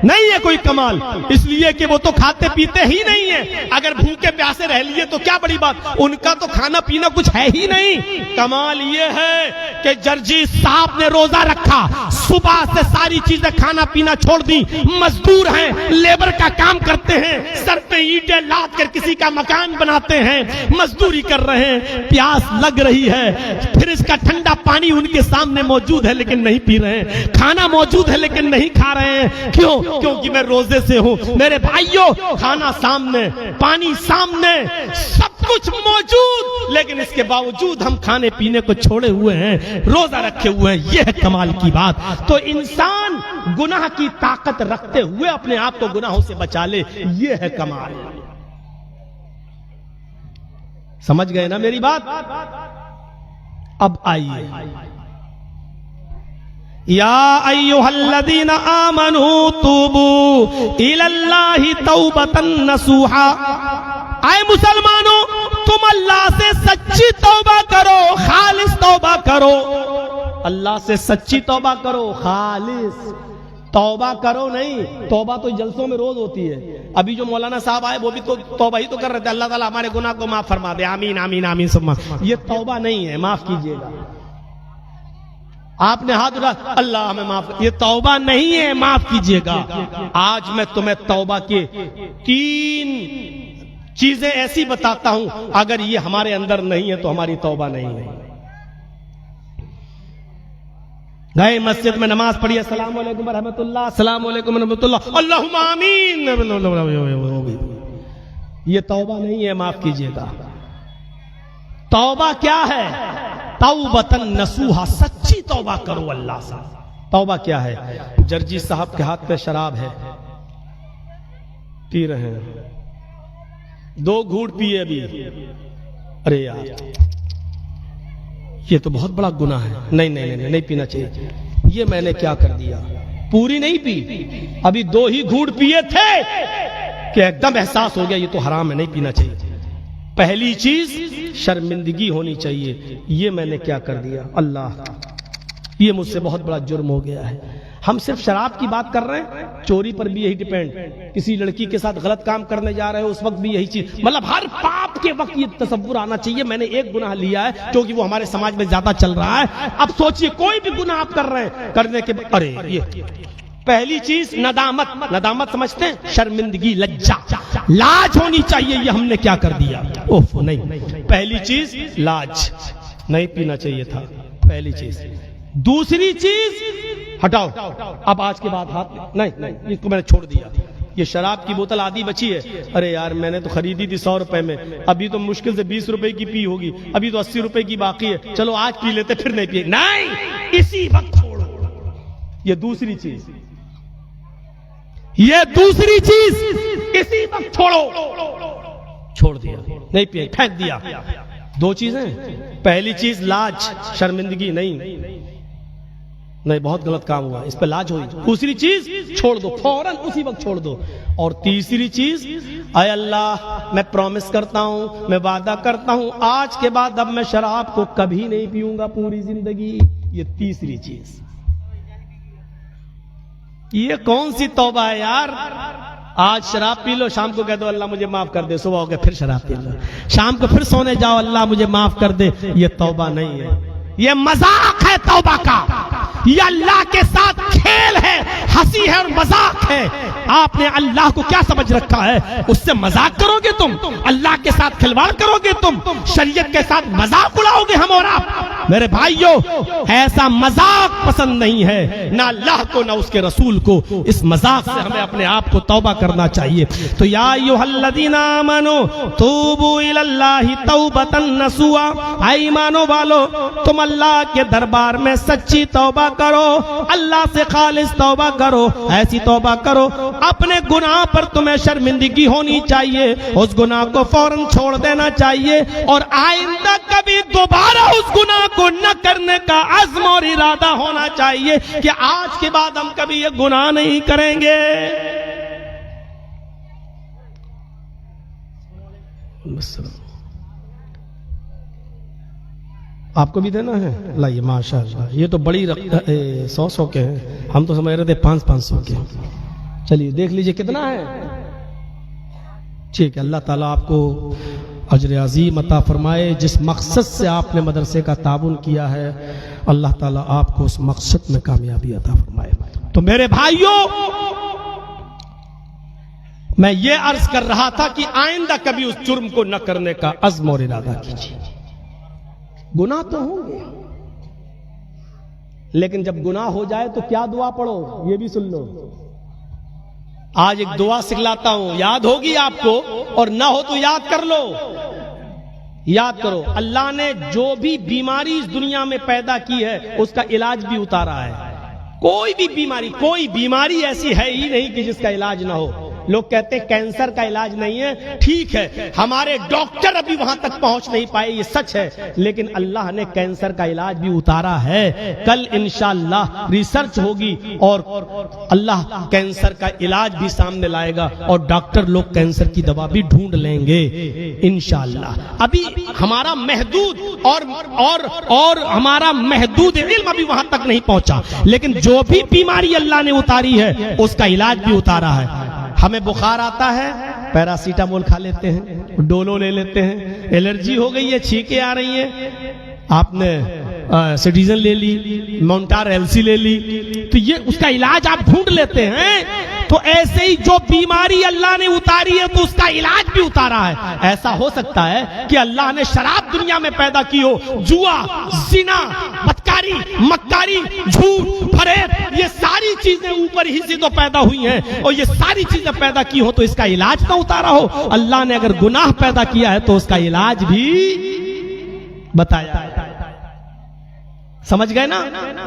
نہیں ہے کوئی کمال، اس لیے کہ وہ تو کھاتے پیتے ہی نہیں ہیں. اگر بھوکے پیاسے رہ لیے تو کیا بڑی بات، ان کا تو کھانا پینا کچھ ہے ہی نہیں. کمال یہ ہے کہ جرجیت صاحب نے روزہ رکھا، صبح سے ساری چیزیں کھانا پینا چھوڑ دی، مزدور ہیں، لیبر کا کام کرتے ہیں، سر پہ اینٹیں لاد کر کسی کا مکان بناتے ہیں، مزدوری کر رہے ہیں، پیاس لگ رہی ہے، پھر اس کا ٹھنڈا پانی ان کے سامنے موجود ہے لیکن نہیں پی رہے ہیں، کھانا موجود ہے لیکن نہیں کھا رہے ہیں. کیوں؟ کیونکہ میں روزے سے ہوں. میرے بھائیوں کھانا سامنے، پانی سامنے، سب کچھ موجود، لیکن اس کے باوجود ہم کھانے پینے کو چھوڑے ہوئے ہیں، روزہ رکھے ہوئے ہیں. یہ ہے کمال کی بات. تو انسان گناہ کی طاقت رکھتے ہوئے اپنے آپ کو گناہوں سے بچا لے، یہ ہے کمال. سمجھ گئے نا میری بات؟ اب آئیے، یا ایھا الذین آمنوا توبوا الی اللہ توبۃ نصوحا. اے مسلمانوں تم اللہ سے سچی توبہ کرو، خالص توبہ کرو. اللہ سے سچی توبہ کرو، خالص توبہ کرو. نہیں توبہ تو جلسوں میں روز ہوتی ہے. ابھی جو مولانا صاحب آئے وہ بھی تو توبہ ہی تو کر رہے تھے، اللہ تعالیٰ ہمارے گناہ کو معاف فرما دے، آمین آمین آمین ثم. یہ توبہ نہیں ہے، معاف کیجئے گا. آپ نے ہاتھ اٹھا، اللہ ہمیں معاف، یہ توبہ نہیں ہے، معاف کیجئے گا. آج میں تمہیں توبہ کے 3 چیزیں ایسی بتاتا ہوں، اگر یہ ہمارے اندر نہیں ہے تو ہماری توبہ نہیں ہے. گئے مسجد میں نماز پڑھی، السلام علیکم ورحمۃ اللہ، السلام علیکم ورحمۃ اللہ، اللہم آمین. یہ توبہ نہیں ہے، معاف کیجئے گا. توبہ کیا ہے؟ توبۃ نصوحا، سچی توبہ کرو اللہ سے. توبہ کیا ہے؟ جرجیت صاحب کے ہاتھ پہ شراب ہے، پی رہے ہیں، 2 گھونٹ پیے ابھی. ارے یار یہ تو بہت بڑا گناہ ہے، نہیں پینا چاہیے. یہ میں نے کیا کر دیا، پوری نہیں پی، ابھی 2 ہی گھونٹ پیے تھے کہ ایک دم احساس ہو گیا یہ تو حرام ہے، نہیں پینا چاہیے. پہلی چیز شرمندگی ہونی چاہیے، یہ میں نے کیا کر دیا، اللہ یہ مجھ سے بہت بڑا جرم ہو گیا ہے. ہم صرف شراب کی بات کر رہے ہیں، چوری پر بھی یہی ڈیپینڈ، کسی لڑکی کے ساتھ غلط کام کرنے جا رہے ہو اس وقت بھی یہی چیز. مطلب ہر پاپ کے وقت یہ تصور آنا چاہیے میں نے ایک گناہ لیا ہے کیونکہ وہ ہمارے سماج میں زیادہ چل رہا ہے. اب سوچئے کوئی بھی گناہ آپ کر رہے ہیں، کرنے کے ارے یہ پہلی چیز ندامت. ندامت سمجھتے ہیں؟ شرمندگی، لجا، لاج ہونی چاہیے یہ ہم نے کیا کر دیا. اوف نہیں. پہلی چیز لاج، نہیں پینا چاہیے تھا، پہلی چیز. دوسری چیز ہٹاؤ، اب آج کے بعد ہاتھ نہیں، اس کو میں نے چھوڑ دیا. یہ شراب کی بوتل آدھی بچی ہے، ارے یار میں نے تو خریدی تھی 100 روپے میں، ابھی تو مشکل سے 20 روپے کی پی ہوگی، ابھی تو 80 روپے کی باقی ہے، چلو آج پی لیتے پھر نہیں پیے. نہیں، اسی وقت چھوڑو. یہ دوسری چیز، یہ دوسری چیز اسی وقت چھوڑو. چھوڑ دیا، نہیں پیے، پھینک دیا. دو چیزیں. پہلی چیز لاج، شرمندگی، نہیں بہت غلط کام ہوا، اس پہ لاج ہوئی. دوسری چیز چھوڑ دو، فوراً اسی وقت چھوڑ دو. اور تیسری چیز، اے اللہ میں پرومس کرتا ہوں، میں وعدہ کرتا ہوں آج کے بعد اب میں شراب کو کبھی نہیں پیوں گا پوری زندگی. یہ تیسری چیز. یہ کون سی توبہ ہے یار؟ آج شراب پی لو، شام کو کہہ دو اللہ مجھے معاف کر دے، صبح ہو گیا پھر شراب پی لو، شام کو پھر سونے جاؤ اللہ مجھے معاف کر دے. یہ توبہ نہیں ہے، یہ مذاق ہے توبہ کا. یہ اللہ کے ساتھ کھیل ہے، ہنسی ہے اور مذاق ہے. آپ نے اللہ کو کیا سمجھ رکھا ہے؟ اس سے مذاق کرو گے تم، اللہ کے ساتھ کھلواڑ کرو گے تم، شریعت کے ساتھ مذاق اڑاؤ گے ہم اور آپ. میرے بھائیو، ایسا مذاق پسند نہیں ہے، نہ اللہ کو نہ اس کے رسول کو. اس مذاق سے ہمیں اپنے آپ کو توبہ کرنا چاہیے. تو یا ایھا الذین آمنوا توبوا الی اللہ توبۃ نصوحا، اے ایمانو والو تم اللہ کے دربار میں سچی توبہ کرو، اللہ سے خالص توبہ کرو. ایسی توبہ کرو اپنے گناہ پر تمہیں شرمندگی ہونی چاہیے، اس گناہ کو فوراً چھوڑ دینا چاہیے، اور آئندہ کبھی دوبارہ اس گناہ کو نہ کرنے کا عزم اور ارادہ ہونا چاہیے کہ آج کے بعد ہم کبھی یہ گناہ نہیں کریں گے. آپ کو بھی دینا ہے؟ لائیے ماشاء اللہ، یہ تو بڑی 100 کے ہیں، ہم تو سمجھ رہے تھے 500 کے. چلیے دیکھ لیجئے کتنا ہے. ٹھیک ہے، اللہ تعالیٰ آپ کو اجر عظیم عطا فرمائے. جس مقصد سے آپ نے مدرسے کا تعاون کیا ہے اللہ تعالیٰ آپ کو اس مقصد میں کامیابی عطا فرمائے. تو میرے بھائیوں، میں یہ عرض کر رہا تھا کہ آئندہ کبھی اس جرم کو نہ کرنے کا عزم اور ارادہ کیجیے. گناہ تو ہوں گے، لیکن جب گناہ ہو جائے تو کیا دعا پڑھو یہ بھی سن لو. آج ایک دعا سکھلاتا ہوں، یاد ہوگی آپ کو، اور نہ ہو تو یاد کر لو. یاد کرو، اللہ نے جو بھی بیماری اس دنیا میں پیدا کی ہے اس کا علاج بھی اتارا ہے. کوئی بھی بیماری، کوئی بیماری ایسی ہے ہی نہیں کہ جس کا علاج نہ ہو. لوگ کہتے ہیں کینسر کا علاج نہیں ہے، ٹھیک ہے، ہمارے ڈاکٹر ابھی وہاں تک پہنچ نہیں پائے، یہ سچ ہے، لیکن اللہ نے کینسر کا علاج بھی اتارا ہے. کل انشاءاللہ ریسرچ ہوگی اور اللہ کینسر کا علاج بھی سامنے لائے گا، اور ڈاکٹر لوگ کینسر کی دوا بھی ڈھونڈ لیں گے انشاءاللہ. ابھی ہمارا محدود اور ہمارا محدود علم ابھی وہاں تک نہیں پہنچا، لیکن جو بھی بیماری اللہ نے اتاری ہے اس کا علاج بھی اتارا ہے. ہمیں بخار آتا ہے، پیراسیٹامول کھا لیتے ہیں، ڈولو لے لیتے ہیں. الرجی ہو گئی ہے، چھینکیں آ رہی ہیں، آپ نے سٹیزن لے لی، مونٹار ایلسی لے لی، تو یہ اس کا علاج آپ ڈھونڈ لیتے ہیں. تو ایسے ہی جو بیماری اللہ نے اتاری ہے تو اس کا علاج بھی اتارا ہے. ایسا ہو سکتا ہے کہ اللہ نے شراب دنیا میں پیدا کی ہو، جوا، زنا، بدکاری، مکاری، جھوٹ، فریب، یہ ساری چیزیں اوپر ہی سے تو پیدا ہوئی ہیں، اور یہ ساری چیزیں پیدا کی ہو تو اس کا علاج نہ اتارا ہو. اللہ نے اگر گناہ پیدا کیا ہے تو اس کا علاج بھی بتایا. سمجھ گئے نا؟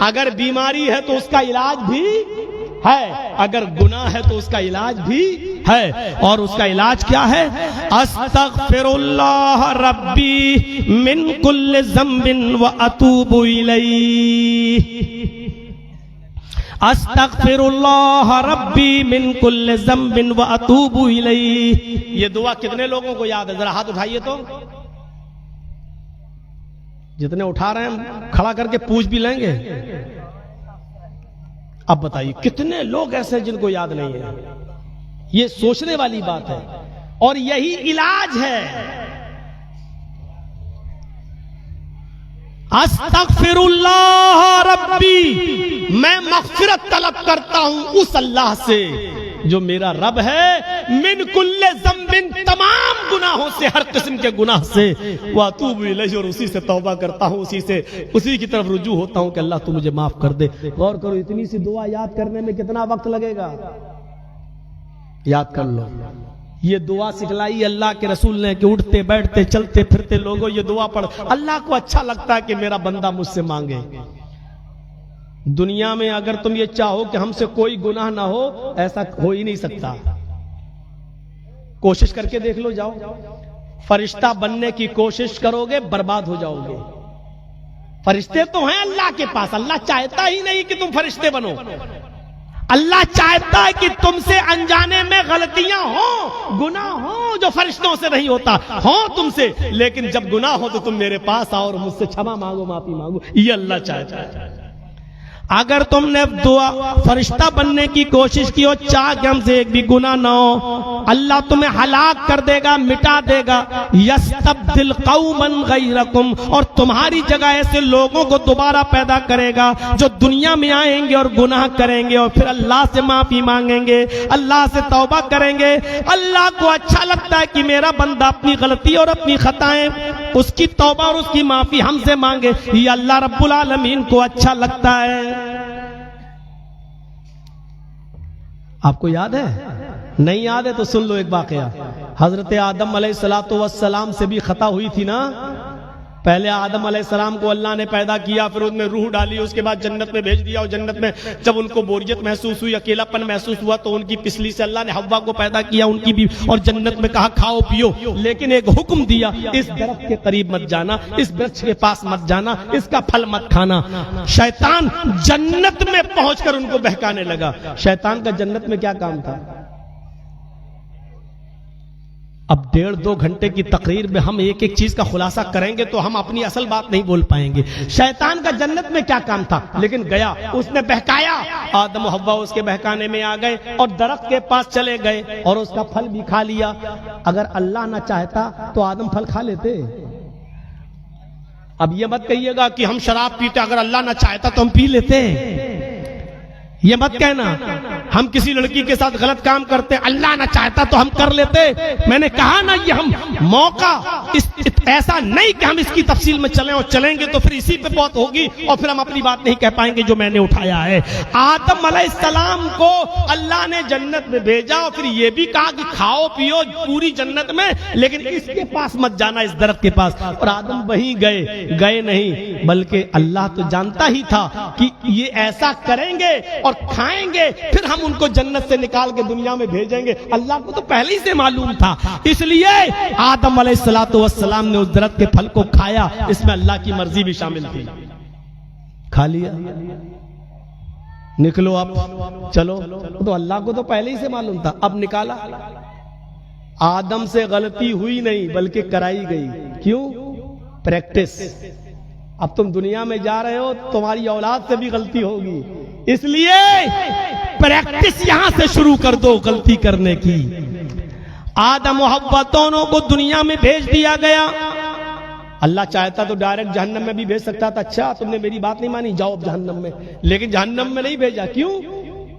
اگر بیماری ہے تو اس کا علاج بھی ہے، اگر گناہ ہے تو اس کا علاج بھی ہے. اور اس کا علاج کیا ہے؟ استغفر اللہ ربی من کل ذنب واتوب الیہ. استغفر اللہ ربی من کل ذنب واتوب الیہ. یہ دعا کتنے لوگوں کو یاد ہے؟ ذرا ہاتھ اٹھائیے تو. جتنے اٹھا رہے ہیں کھڑا کر کے پوچھ بھی لیں گے. اب بتائیے کتنے لوگ ایسے ہیں جن کو یاد نہیں ہے؟ یہ سوچنے والی بات ہے، اور یہی علاج ہے. استغفراللہ ربی، میں مغفرت طلب کرتا ہوں اس اللہ سے جو میرا رب ہے، من کل ذنب، تمام گناہوں سے، ہر قسم کے گناہ سے، واتوب الیہ، اور اسی سے توبہ کرتا ہوں، اسی کی طرف رجوع ہوتا ہوں کہ اللہ تو مجھے معاف کر دے۔ غور کرو، اتنی سی دعا یاد کرنے میں کتنا وقت لگے گا؟ یاد کر لو، یہ دعا سکھلائی اللہ کے رسول نے کہ اٹھتے بیٹھتے چلتے پھرتے لوگوں یہ دعا پڑھ، اللہ کو اچھا لگتا ہے کہ میرا بندہ مجھ سے مانگے۔ دنیا میں اگر تم یہ چاہو کہ ہم سے کوئی گناہ نہ ہو، ایسا ہو ہی نہیں سکتا۔ کوشش کر کے دیکھ لو، جاؤ فرشتہ بننے کی کوشش کرو گے برباد ہو جاؤ گے۔ فرشتے تو ہیں اللہ کے پاس، اللہ چاہتا ہی نہیں کہ تم فرشتے بنو، اللہ چاہتا ہے کہ تم سے انجانے میں غلطیاں ہوں، گناہ ہوں جو فرشتوں سے نہیں ہوتا، ہوں تم سے، لیکن جب گناہ ہو تو تم میرے پاس آؤ اور مجھ سے چھما مانگو، معافی مانگو، یہ اللہ چاہتا ہے۔ اگر تم نے دعا فرشتہ بننے کی کوشش کی اور چاہ کہ ہم سے ایک بھی گناہ نہ ہو، اللہ تمہیں ہلاک کر دے گا، مٹا دے گا۔ یستبدل قوما غیرکم، اور تمہاری جگہ ایسے لوگوں کو دوبارہ پیدا کرے گا جو دنیا میں آئیں گے اور گناہ کریں گے اور پھر اللہ سے معافی مانگیں گے، اللہ سے توبہ کریں گے۔ اللہ کو اچھا لگتا ہے کہ میرا بندہ اپنی غلطی اور اپنی خطائیں، اس کی توبہ اور اس کی معافی ہم سے مانگے، یہ اللہ رب العالمین کو اچھا لگتا ہے۔ آپ کو یاد ہے؟ نہیں یاد ہے تو سن لو ایک واقعہ۔ حضرت آدم علیہ السلام سے بھی خطا ہوئی تھی نا۔ پہلے آدم علیہ السلام کو اللہ نے پیدا کیا، پھر ان میں روح ڈالی، اس کے بعد جنت میں بھیج دیا، اور جنت میں جب ان کو بوریت محسوس ہوئی، اکیلا پن محسوس ہوا، تو ان کی پسلی سے اللہ نے حوا کو پیدا کیا، ان کی بھی، اور جنت میں کہا کھاؤ پیو، لیکن ایک حکم دیا، اس درخت کے قریب مت جانا، اس برچ کے پاس مت جانا، اس کا پھل مت کھانا۔ شیطان جنت میں پہنچ کر ان کو بہکانے لگا۔ شیطان کا جنت میں کیا کام تھا؟ اب 1.5-2 گھنٹے کی تقریر میں ہم ایک ایک چیز کا خلاصہ کریں گے تو ہم اپنی اصل بات نہیں بول پائیں گے۔ شیطان کا جنت میں کیا کام تھا؟ لیکن گیا، اس نے بہکایا، آدم و حوا اس کے بہکانے میں آ گئے اور درخت کے پاس چلے گئے اور اس کا پھل بھی کھا لیا۔ اگر اللہ نہ چاہتا تو آدم پھل کھا لیتے؟ اب یہ مت کہیے گا کہ ہم شراب پیتے، اگر اللہ نہ چاہتا تو ہم پی لیتے، یہ مت کہنا۔ ہم کسی لڑکی کے ساتھ غلط کام کرتے، اللہ نہ چاہتا تو ہم کر لیتے۔ میں نے کہا نا، یہ ہم موقع ایسا نہیں کہ ہم اس کی تفصیل میں چلیں، اور چلیں گے تو پھر اسی پہ بات ہوگی اور پھر ہم اپنی بات نہیں کہہ پائیں گے جو میں نے اٹھایا ہے۔ آدم علیہ السلام کو اللہ نے جنت میں بھیجا اور پھر یہ بھی کہا کہ کھاؤ پیو پوری جنت میں، لیکن اس کے پاس مت جانا، اس درخت کے پاس۔ اور آدم وہیں گئے نہیں، بلکہ اللہ تو جانتا ہی تھا کہ یہ ایسا کریں گے اور کھائیں گے، پھر ہم ان کو جنت سے نکال کے دنیا میں بھیجیں گے۔ اللہ کو تو پہلے ہی سے معلوم تھا، اس لیے آدم علیہ السلام نے اس درخت کے پھل کو کھایا، اس میں اللہ کی مرضی بھی شامل تھی۔ کھا لیا، نکلو اب چلو، تو اللہ کو تو پہلے ہی سے معلوم تھا، اب نکالا۔ آدم سے غلطی ہوئی نہیں بلکہ کرائی گئی۔ کیوں؟ پریکٹس۔ اب تم دنیا میں جا رہے ہو، تمہاری اولاد سے بھی غلطی ہوگی، اس لیے پریکٹس یہاں سے شروع کر دو غلطی کرنے کی۔ آدم و حوا دونوں کو دنیا میں بھیج دیا گیا۔ اللہ چاہتا تو ڈائریکٹ جہنم میں بھی بھیج سکتا تھا، اچھا تم نے میری بات نہیں مانی، جاؤ اب جہنم میں، لیکن جہنم میں نہیں بھیجا۔ کیوں؟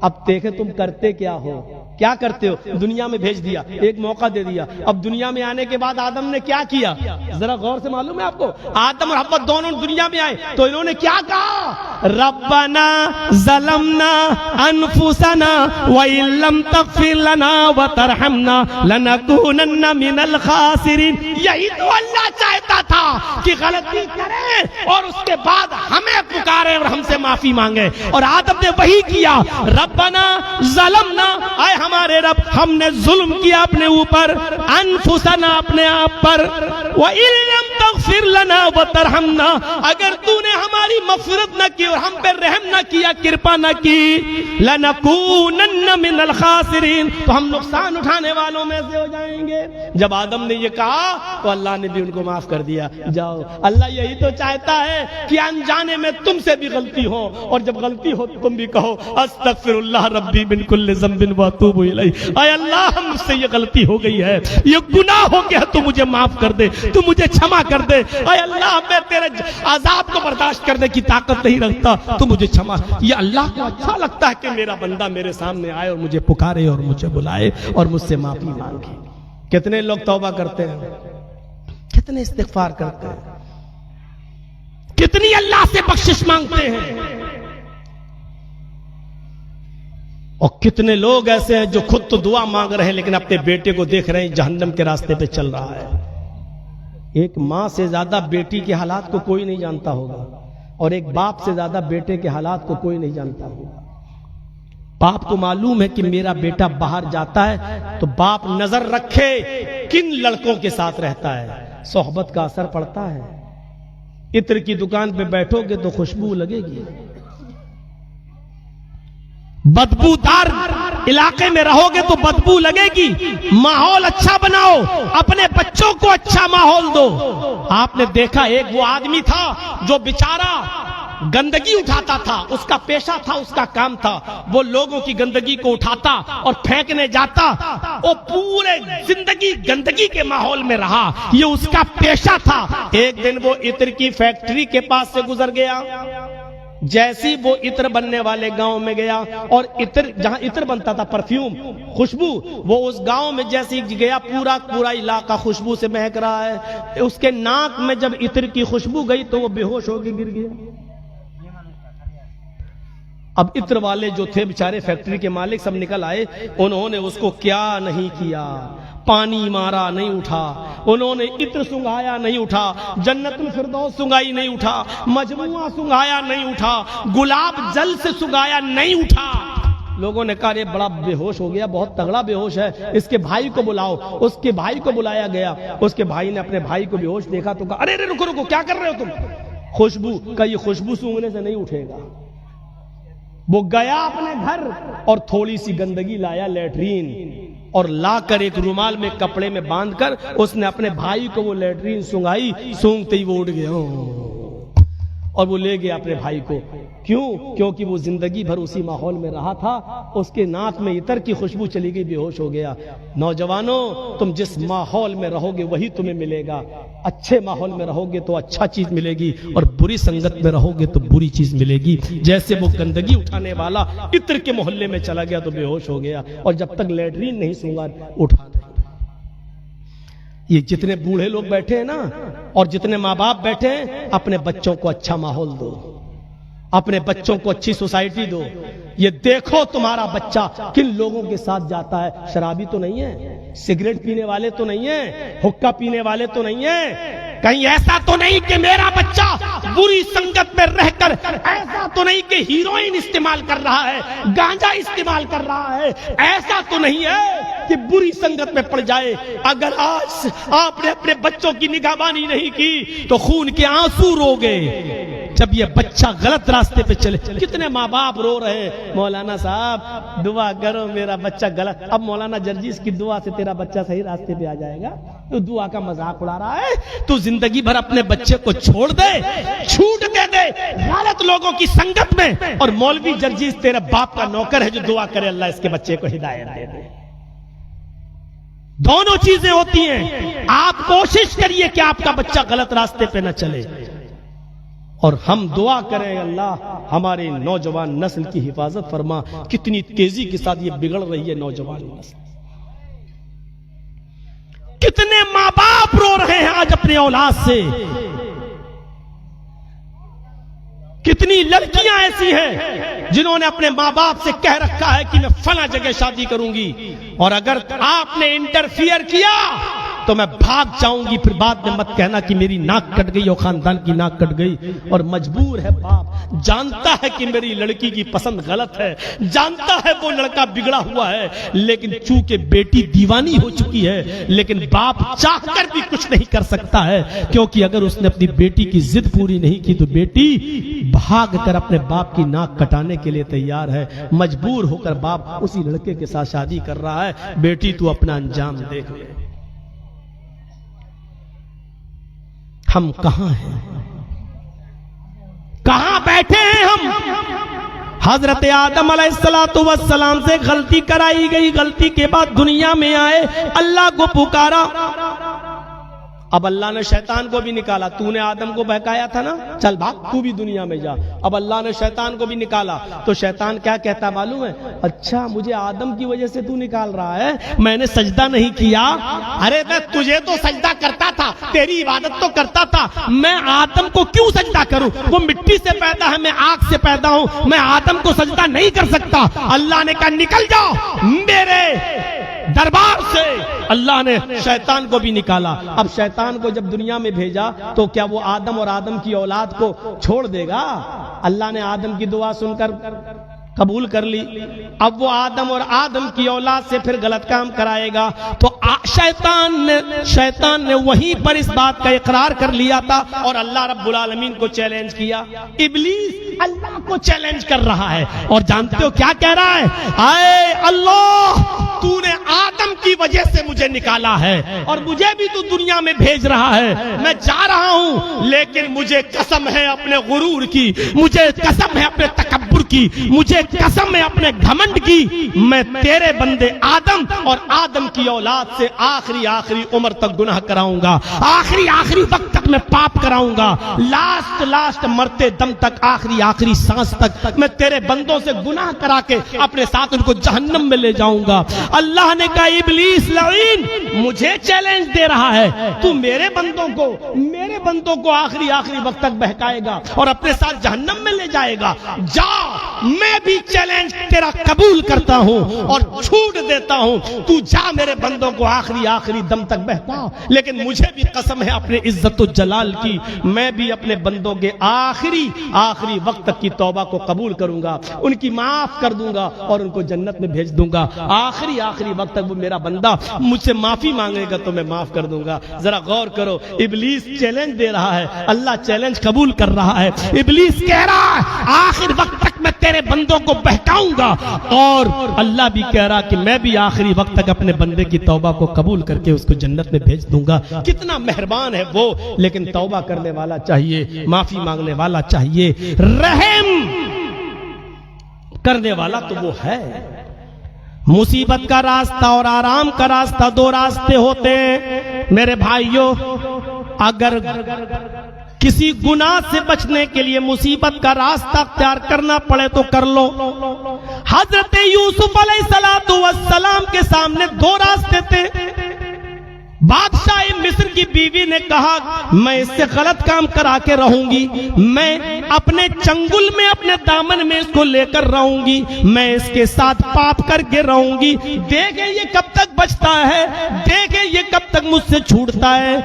اب دیکھیں تم کرتے کیا ہو، کیا کرتے ہو۔ دنیا میں بھیج دیا، ایک موقع دے دیا۔ اب دنیا میں آنے کے بعد آدم نے کیا کیا؟ ذرا غور سے معلوم ہے آپ کو، آدم اور حوا دونوں دنیا میں آئے تو انہوں نے کیا کہا؟ ربنا ظلمنا انفسنا وان لم تغفر لنا وترحمنا لنکونن من الخاسرین۔ یہی تو اللہ چاہتا تھا کہ غلطی کریں اور اس کے بعد ہمیں پکارے اور ہم سے معافی مانگے، اور آدم نے وہی کیا۔ ربنا ظلمنا، اے ہمارے رب ہم نے ظلم کیا اپنے اوپر، انفسنا اپنے آپ پر، وَإِن لَمْ تَغْفِرْ لَنَا وَتَرْحَمْنَا، اگر تو نے ہماری مغفرت نہ کی اور ہم پہ رحم نہ کیا، کرپا نہ کی، لَنَكُونَنَّ مِنَ الْخَاسِرِينَ، تو ہم نقصان اٹھانے والوں میں سے ہو جائیں گے۔ جب آدم نے یہ کہا تو اللہ نے بھی ان کو معاف کر دیا۔ جاؤ، اللہ یہی تو چاہتا ہے کہ انجانے میں تم سے بھی غلطی ہو، اور جب غلطی ہو تو تم بھی کہو استغفر اللہ ربی من کل ذنب واتوب الیہ، اے اللہ ہم سے یہ غلطی ہو گئی ہے، یہ گناہ ہو گیا، تو مجھے معاف کر دے، تو مجھے چھما کر دے۔ مانگتے, اے اللہ میں تیرے عذاب کو برداشت کرنے کی طاقت نہیں رکھتا, تو مجھے چھما. یہ اللہ کو اچھا لگتا ہے کہ میرا بندہ میرے سامنے آئے اور مجھے پکارے اور مجھے بلائے اور مجھ سے معافی مانگے. کتنے لوگ توبہ کرتے ہیں, کتنے استغفار کرتے ہیں, کتنی اللہ سے بخشش مانگتے ہیں, اور کتنے لوگ ایسے ہیں جو خود تو دعا مانگ رہے ہیں لیکن اپنے بیٹے کو دیکھ رہے ہیں جہنم کے راستے پہ چل رہا ہے. ایک ماں سے زیادہ بیٹی کے حالات کو کوئی نہیں جانتا ہوگا, اور ایک باپ سے زیادہ بیٹے کے حالات کو کوئی نہیں جانتا ہوگا. باپ کو معلوم ہے کہ میرا بیٹا باہر جاتا ہے تو باپ نظر رکھے کن لڑکوں کے ساتھ رہتا ہے. صحبت کا اثر پڑتا ہے. عطر کی دکان پہ بیٹھو گے تو خوشبو لگے گی, بدبودار علاقے میں رہو گے تو بدبو لگے گی. ماحول اچھا بناؤ, اپنے بچوں کو اچھا ماحول دو. آپ نے دیکھا ایک وہ آدمی تھا جو بیچارہ گندگی اٹھاتا تھا, اس کا پیشہ تھا, اس کا کام تھا, وہ لوگوں کی گندگی کو اٹھاتا اور پھینکنے جاتا. وہ پورے زندگی گندگی کے ماحول میں رہا, یہ اس کا پیشہ تھا. ایک دن وہ عطر کی فیکٹری کے پاس سے گزر گیا. جیسی وہ عطر بننے والے گاؤں میں گیا, اور عطر جہاں عطر بنتا تھا, پرفیوم, خوشبو, وہ اس گاؤں میں جیسی گیا پورا علاقہ خوشبو سے مہک رہا ہے. اس کے ناک میں جب عطر کی خوشبو گئی تو وہ بے ہوش ہو کے گر گیا. اب عطر والے جو تھے بیچارے فیکٹری کے مالک سب نکل آئے, انہوں نے اس کو کیا نہیں کیا, پانی مارا نہیں اٹھا, انہوں نے عطر سنگھایا نہیں اٹھا, جنت الفردوس سنگھائی نہیں اٹھا, مجموعہ سنگھایا نہیں اٹھا, گلاب جل سے سنگھایا نہیں اٹھا. لوگوں نے کہا یہ بڑا بے ہوش ہو گیا, بہت تگڑا بے ہوش ہے, اس کے بھائی کو بلاؤ. اس کے بھائی کو بلایا گیا. اس کے بھائی نے اپنے بھائی کو بے ہوش دیکھا تو کہا ارے رکو کیا کر رہے ہو تم, خوشبو. کا یہ خوشبو سونگنے سے نہیں اٹھے گا. وہ گیا اپنے گھر اور تھوڑی سی گندگی لایا لیٹرین, اور لا کر ایک رومال میں کپڑے میں باندھ کر اس نے اپنے بھائی کو وہ لیٹرین سونگائی. سونگتے ہی وہ اٹھ گیا اور وہ لے گیا اپنے بھائی کو. کیوں؟ کیونکہ وہ زندگی بھر اسی ماحول میں رہا تھا, اس کے ناک میں عطر کی خوشبو چلی گئی, بے ہوش ہو گیا. نوجوانوں, تم جس ماحول میں رہو گے وہی تمہیں ملے گا. اچھے ماحول میں رہو گے تو اچھا چیز ملے گی, اور بری سنگت میں رہو گے تو بری چیز ملے گی. جیسے وہ گندگی اٹھانے والا عطر کے محلے میں چلا گیا تو بے ہوش ہو گیا, اور جب تک لیٹرین نہیں سونگا اٹھا نہیں. یہ جتنے بوڑھے لوگ بیٹھے ہیں نا, اور جتنے ماں باپ بیٹھے ہیں, اپنے بچوں کو اچھا ماحول دو, اپنے بچوں کو اچھی سوسائٹی دو. یہ دیکھو تمہارا بچہ کن لوگوں کے ساتھ جاتا ہے. شرابی تو نہیں ہے, سگریٹ پینے والے تو نہیں ہیں, حقہ پینے والے تو نہیں ہیں, کہیں ایسا تو نہیں کہ میرا بچہ بری سنگت میں رہ کر, ایسا تو نہیں کہ ہیروئن استعمال کر رہا ہے, گانجا استعمال کر رہا ہے, ایسا تو نہیں ہے کہ بری سنگت میں پڑ جائے. اگر آج آپ نے اپنے بچوں کی نگہبانی نہیں کی تو خون کے آنسو رو گے جب یہ بچہ غلط راستے پہ چلے. کتنے ماں باپ رو رہے ہیں, مولانا صاحب دعا کرو میرا بچہ غلط. اب مولانا جرجیس کی دعا سے تیرا بچہ صحیح راستے پہ آ جائے گا. تو دعا کا مذاق اڑا رہا ہے. تو زندگی بھر اپنے بچے کو چھوڑ دے, چھوٹ دے غلط لوگوں کی سنگت میں, اور مولوی جرجیس تیرے باپ کا نوکر ہے جو دعا کرے اللہ اس کے بچے کو ہدایت دے دے. دونوں چیزیں ہوتی ہیں. آپ کوشش کریے کہ آپ کا بچہ غلط راستے پہ نہ چلے, اور ہم دعا کریں اللہ ہمارے نوجوان نسل کی حفاظت فرما. کتنی تیزی کے ساتھ یہ بگڑ رہی ہے نوجوان نسل. کتنے ماں باپ رو رہے ہیں آج اپنے اولاد سے. کتنی لڑکیاں ایسی ہیں جنہوں نے اپنے ماں باپ سے کہہ رکھا ہے کہ میں فلاں جگہ شادی کروں گی, اور اگر آپ نے انٹرفیئر کیا تو میں بھاگ جاؤں گی. پھر بعد میں مت کہنا کہ میری ناک کٹ گئی اور خاندان کی ناک کٹ گئی. اور مجبور ہے باپ, جانتا ہے کہ میری لڑکی کی پسند غلط ہے, جانتا ہے وہ لڑکا بگڑا ہوا ہے, لیکن چونکہ بیٹی دیوانی ہو چکی ہے, لیکن باپ چاہ کر بھی کچھ نہیں کر سکتا ہے, کیونکہ اگر اس نے اپنی بیٹی کی ضد پوری نہیں کی تو بیٹی بھاگ کر اپنے باپ کی ناک کٹانے کے لیے تیار ہے. مجبور ہو کر باپ اسی لڑکے کے ساتھ شادی کر رہا ہے. بیٹی تو اپنا انجام دیکھ لے. ہم کہاں ہیں, کہاں بیٹھے ہیں ہم؟ حضرت آدم علیہ السلام سے غلطی کرائی گئی, غلطی کے بعد دنیا میں آئے, اللہ کو پکارا, اب اللہ نے شیطان کو بھی نکالا. تو نے آدم کو بہکایا تھا نا, چل بھاگ تو بھی دنیا میں جا. اب اللہ نے شیطان کو بھی نکالا تو شیطان کیا کہتا معلوم ہے, اچھا مجھے آدم کی وجہ سے تو نکال رہا ہے, میں نے سجدہ نہیں کیا. ارے میں تجھے تو سجدہ کرتا تھا, تیری عبادت تو کرتا تھا, میں آدم کو کیوں سجدہ کروں؟ وہ مٹی سے پیدا ہے, میں آگ سے پیدا ہوں, میں آدم کو سجدہ نہیں کر سکتا. اللہ نے کہا نکل جاؤ میرے دربار سے. اللہ نے شیطان کو بھی نکالا. اب شیطان کو جب دنیا میں بھیجا تو کیا وہ آدم اور آدم کی اولاد کو چھوڑ دے گا؟ اللہ نے آدم کی دعا سن کر قبول کر لی. اب وہ آدم اور آدم کی اولاد سے پھر غلط کام کرائے گا. تو شیطان نے وہیں پر اس بات کا اقرار کر لیا تھا اور اللہ رب العالمین کو چیلنج کیا. ابلیس اللہ کو چیلنج کر رہا ہے اور جانتے ہو کیا کہہ رہا ہے؟ اے اللہ, تو نے آدم کی وجہ سے مجھے نکالا ہے اور مجھے بھی تو دنیا میں بھیج رہا ہے, میں جا رہا ہوں, لیکن مجھے قسم ہے اپنے غرور کی, مجھے قسم ہے اپنے تکبر کی, مجھے قسم ہے اپنے گھمنڈ کی, میں تیرے بندے آدم اور آدم کی اولاد سے آخری عمر تک گناہ کراؤں گا, آخری وقت تک میں پاپ کراؤں گا, لاسٹ مرتے دم تک, آخری سانس تک میں تیرے بندوں سے گناہ کرا کے اپنے ساتھ ان کو جہنم میں لے جاؤں گا. اللہ نے کہا ابلیس لعین, مجھے چیلنج دے رہا ہے, تو میرے بندوں کو آخری وقت تک بہکائے گا اور اپنے ساتھ جہنم میں لے جائے گا. جا, میں بھی چیلنج تیرا قبول کرتا ہوں اور چھوٹ دیتا ہوں, تو جا میرے بندوں کو آخری دم تک بہکا, لیکن مجھے بھی قسم ہے اپنے عزت و جلال کی, میں بھی اپنے بندوں کے آخری وقت تک کی توبہ کو قبول کروں گا, ان کی معاف کر دوں گا اور ان کو جنت میں بھیج دوں گا. آخری وقت تک وہ میرا بندہ مجھ سے معافی مانگے گا تو میں معاف کر دوں گا. ذرا غور کرو, ابلیس چیلنج دے رہا ہے, اللہ چیلنج قبول کر رہا ہے. ابلیس کہہ رہا ہے آخر وقت تک میں تیرے بندوں کو بہکاؤں گا, اور اللہ بھی کہہ رہا کہ میں بھی آخری وقت تک اپنے بندے کی توبہ کو قبول کر کے اس کو جنت میں بھیج دوں گا. کتنا مہربان ہے وہ, لیکن توبہ کرنے والا چاہیے, معافی مانگنے والا چاہیے, رحم کرنے والا تو وہ ہے. مصیبت کا راستہ اور آرام کا راستہ, دو راستے ہوتے ہیں میرے بھائیوں. اگر کسی گناہ سے بچنے کے لیے مصیبت کا راستہ اختیار کرنا پڑے تو کر لو. حضرت یوسف علیہ السلام کے سامنے دو راستے تھے. بادشاہ مصر کی بیوی نے کہا میں اس سے غلط کام کرا کے رہوں گی, میں اپنے چنگل میں اپنے دامن میں اس کو لے کر رہوں گی, میں اس کے ساتھ پاپ کر کے رہوں گی, دیکھیں یہ کب تک بچتا ہے, دیکھیں یہ کب تک مجھ سے چھوٹتا ہے.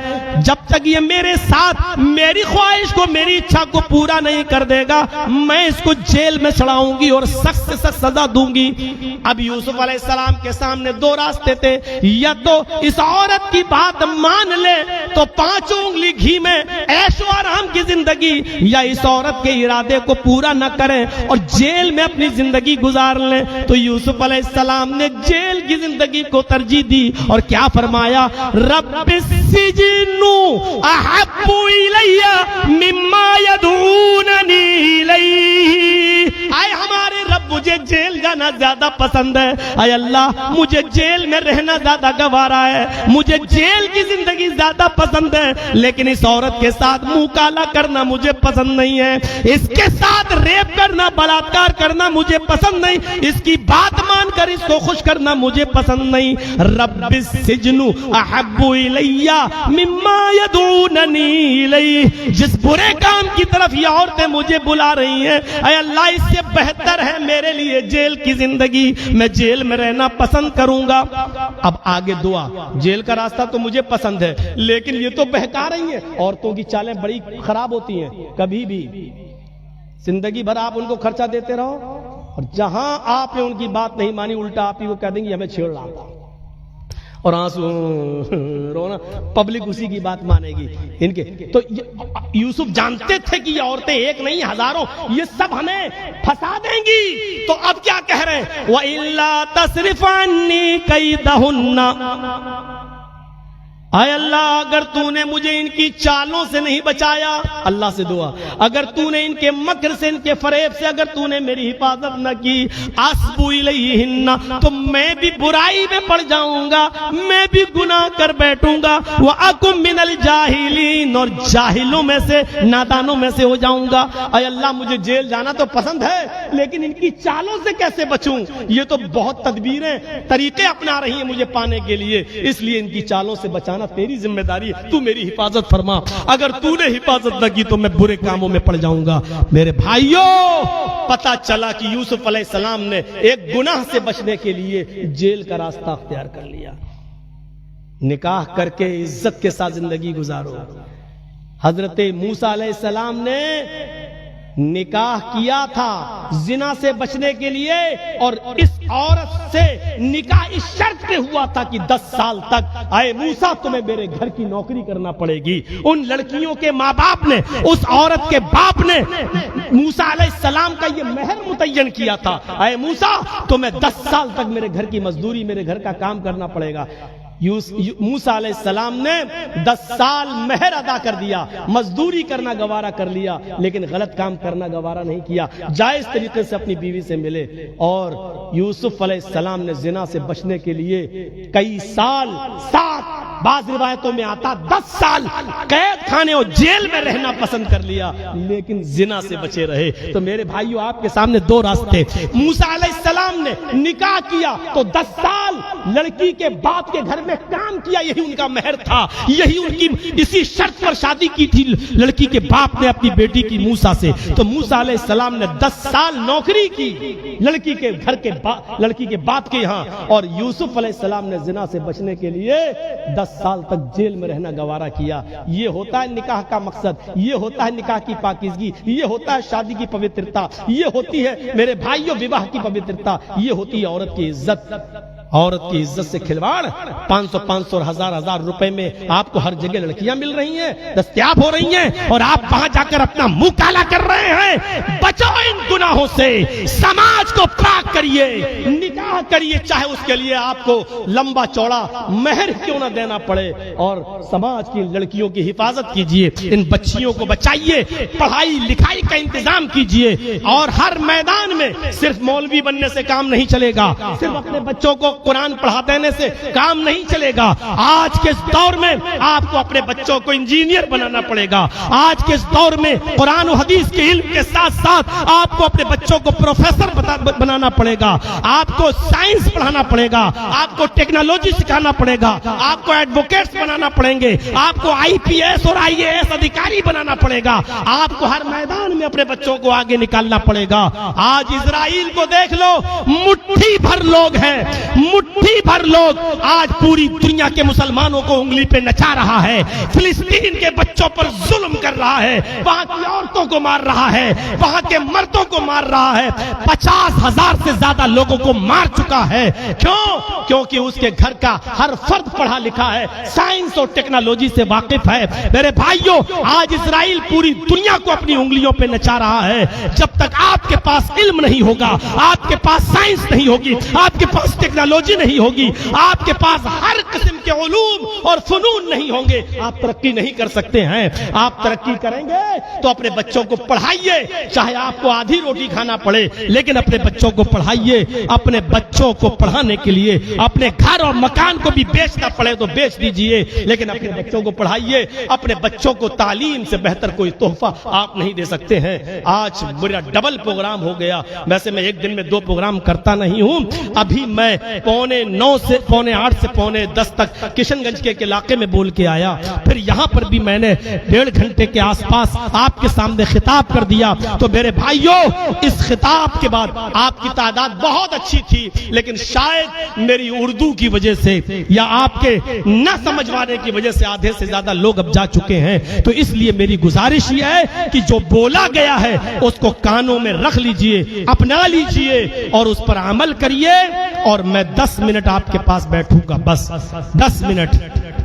جب تک یہ میرے ساتھ میری خواہش کو, میری اچھا کو پورا نہیں کر دے گا, میں اس کو جیل میں چڑھاؤں گی اور سخت سے سخت سزا دوں گی. اب یوسف علیہ السلام کے سامنے دو راستے تھے, یا تو اس عورت کی بات مان لے تو 5 انگلی گھی میں عیش و آرام کی زندگی, یا اس عورت کے ارادے کو پورا نہ کریں اور جیل میں اپنی زندگی گزار لیں. تو یوسف علیہ السلام نے جیل کی زندگی کو ترجیح دی اور کیا فرمایا, رب السجن احب الی مما یدعوننی الیہ, اے ہمارے رب مجھے جیل جانا زیادہ پسند ہے, اے اللہ مجھے جیل میں رہنا زیادہ گوارا ہے, مجھے جیل کی زندگی زیادہ پسند ہے, لیکن اس عورت کے ساتھ منہ کالا کرنا مجھے پسند نہیں ہے, اس کے ساتھ ریپ کرنا, بلاತ್ಕಾರ کرنا مجھے پسند نہیں, اس کی بات مان کر اس کو خوش کرنا مجھے پسند نہیں. رب السجن احب الی مما یدعوننی الیہ, جس برے کام کی طرف یہ عورتیں مجھے بلا رہی ہیں, اے اللہ اس سے بہتر ہے میرے لیے جیل کی زندگی, میں جیل میں رہنا پسند کروں گا. اب آگے دعا, جیل کا راستہ تو مجھے پسند ہے, لیکن یہ تو بہکا رہی ہیں. عورتوں کی چالیں بڑی خراب ہوتی ہیں, کبھی بھی زندگی بھر آپ ان کو خرچہ دیتے رہو اور جہاں آپ نے ان کی بات نہیں مانی, الٹا آپ ہی کو کہہ دیں گے ہمیں چھیڑ رہا تھا, اور آنسو رونا, پبلک اسی کی بات مانے گی ان کے. تو یوسف جانتے تھے کہ یہ عورتیں ایک نہیں ہزاروں, یہ سب ہمیں پھنسا دیں گی. تو اب کیا کہہ رہے ہیں, وَإِلَّا تَصْرِفْ عَنِّي كَيْدَهُنَّ, اے اللہ اگر تو نے مجھے ان کی چالوں سے نہیں بچایا، اللہ سے دعا، اگر تو نے ان کے مکر سے، ان کے فریب سے اگر تو نے میری حفاظت نہ کی، اسبو الیہن، تو میں بھی برائی میں پڑ جاؤں گا، میں بھی گناہ کر بیٹھوں گا، وَأَكُن مِّنَ الْجَاهِلِينَ، اور جاہلوں میں سے، نادانوں میں سے ہو جاؤں گا۔ اے اللہ مجھے جیل جانا تو پسند ہے، لیکن ان کی چالوں سے کیسے بچوں؟ یہ تو بہت تدبیریں، طریقے اپنا رہی ہیں مجھے پانے کے لیے، اس لیے ان کی چالوں سے بچانا تیری ذمہ داری ہے، تو میری حفاظت فرما، اگر تو نے حفاظت نہ کی تو میں برے کاموں میں پڑ جاؤں گا۔ میرے بھائیوں، پتا چلا کہ یوسف علیہ السلام نے ایک گناہ سے بچنے کے لیے جیل کا راستہ اختیار کر لیا۔ نکاح کر کے عزت کے ساتھ زندگی گزارو۔ حضرت موسیٰ علیہ السلام نے نکاح کیا تھا زنا سے بچنے کے لیے، اور اس عورت سے نکاح اس شرط پہ ہوا تھا کہ 10 سال تک اے موسیٰ تمہیں میرے گھر کی نوکری کرنا پڑے گی۔ ان لڑکیوں کے ماں باپ نے، اس عورت کے باپ نے موسیٰ علیہ السلام کا یہ مہر متعین کیا تھا، اے موسیٰ تمہیں 10 سال تک میرے گھر کی مزدوری، میرے گھر کا کام کرنا پڑے گا۔ موسیٰ علیہ السلام نے 10 سال مہر ادا کر دیا، مزدوری کرنا گوارا کر لیا، لیکن غلط کام کرنا گوارا نہیں کیا، جائز طریقے سے اپنی بیوی سے ملے۔ اور یوسف علیہ السلام نے زنا سے بچنے کے لیے کئی سال، 7، بعض روایتوں میں آتا 10 سال قید خانے اور جیل میں رہنا پسند کر لیا، لیکن زنا سے بچے رہے۔ تو میرے بھائیوں، آپ کے سامنے 2 راستے۔ موسیٰ علیہ السلام نے نکاح کیا تو 10 سال لڑکی کے باپ کے گھر میں کام کیا، یہی ان کا مہر تھا، یہی ان کی، اسی شرط پر شادی کی تھی لڑکی کے باپ نے اپنی بیٹی کی موسیٰ سے۔ تو موسیٰ علیہ السلام نے 10 سال نوکری کی لڑکی کے گھر کے لڑکی کے باپ کے یہاں، اور یوسف علیہ السلام نے زنا سے بچنے کے لیے 10 سال تک جیل میں رہنا گوارا کیا۔ یہ ہوتا ہے نکاح کا مقصد، یہ ہوتا ہے نکاح کی پاکیزگی، یہ ہوتا ہے شادی کی پوترتا، یہ ہوتی ہے میرے بھائیوں وواہ کی پوترتا، یہ ہوتی ہے عورت کی عزت۔ عورت کی عزت سے کھلواڑ، 500 اور 1000 روپے میں آپ کو ہر جگہ لڑکیاں مل رہی ہیں، دستیاب ہو رہی ہیں، اور آپ وہاں جا کر اپنا منہ کالا کر رہے ہیں۔ بچو ان گناہوں سے، سماج کو پاک کریے، نکاح کریے، چاہے اس کے لیے آپ کو لمبا چوڑا مہر کیوں نہ دینا پڑے، اور سماج کی لڑکیوں کی حفاظت کیجیے، ان بچیوں کو بچائیے، پڑھائی لکھائی کا انتظام کیجیے، اور ہر میدان میں صرف مولوی بننے سے کام نہیں چلے گا، صرف اپنے بچوں کو قرآن پڑھا دینے سے کام نہیں چلے گا۔ آج کے اس دور میں آپ کو اپنے بچوں کو انجینئر بنانا پڑے گا، آج کے اس دور میں قرآن و حدیث کے علم کے ساتھ ساتھ آپ کو اپنے بچوں کو پروفیسر بنانا پڑے گا، آپ کو سائنس پڑھانا پڑے گا، آپ کو ٹیکنالوجی سکھانا پڑے گا، آپ کو ایڈوکیٹس بنانا پڑیں گے، آپ کو IPS اور IAS ادھیکاری بنانا پڑے گا، آپ کو ہر میدان میں اپنے بچوں کو آگے نکالنا پڑے گا۔ آج اسرائیل کو دیکھ لو، مٹھی بھر لوگ ہیں، مٹھی بھر لوگ آج پوری دنیا کے مسلمانوں کو انگلی پہ نچا رہا ہے، فلسطین کے بچوں پر ظلم کر رہا ہے، وہاں کی عورتوں کو مار رہا ہے، وہاں کے مردوں کو مار رہا ہے، 50,000 سے زیادہ لوگوں کو مار چکا ہے۔ کیوں؟ کیونکہ اس کے گھر کا ہر فرد پڑھا لکھا ہے، سائنس اور ٹیکنالوجی سے واقف ہے۔ میرے بھائیوں، آج اسرائیل پوری دنیا کو اپنی انگلیوں پہ نچا رہا ہے۔ جب تک آپ کے پاس علم نہیں ہوگا، آپ کے پاس سائنس نہیں ہوگی، آپ کے پاس ٹیکنالوجی نہیں ہوگی، آپ کے پاس ہر قسم کے علوم اور فنون نہیں ہوں گے، آپ ترقی نہیں کر سکتے ہیں۔ آپ ترقی کریں گے تو اپنے بچوں کو پڑھائیے، چاہے آپ کو آدھی روٹی کھانا پڑے، لیکن اپنے بچوں کو پڑھائیے۔ اپنے بچوں کو پڑھانے کے لیے اپنے گھر اور مکان کو بھی بیچنا پڑے تو بیچ دیجئے، لیکن اپنے بچوں کو پڑھائیے۔ اپنے بچوں کو تعلیم سے بہتر کوئی تحفہ آپ نہیں دے سکتے ہیں۔ آج میرا ڈبل پروگرام ہو گیا، ویسے میں ایک دن میں 2 پروگرام کرتا نہیں ہوں۔ ابھی میں 8:45 سے 9:10 تک کشن گنج کے علاقے میں بول کے آیا، پھر یہاں پر بھی میں نے 1.5 گھنٹے کے آس پاس آپ کے سامنے خطاب کر دیا۔ تو میرے بھائیوں، اس خطاب کے بعد آپ کی تعداد بہت اچھی تھی، لیکن شاید میری اردو کی وجہ سے یا آپ کے نہ سمجھوانے کی وجہ سے آدھے سے زیادہ لوگ اب جا چکے ہیں۔ تو اس لیے میری گزارش یہ ہے کہ جو بولا گیا ہے اس کو کانوں میں رکھ لیجئے، اپنا لیجئے اور اس پر عمل کریے۔ اور میں 10 منٹ آپ کے پاس بیٹھوں گا، بس 10 منٹ۔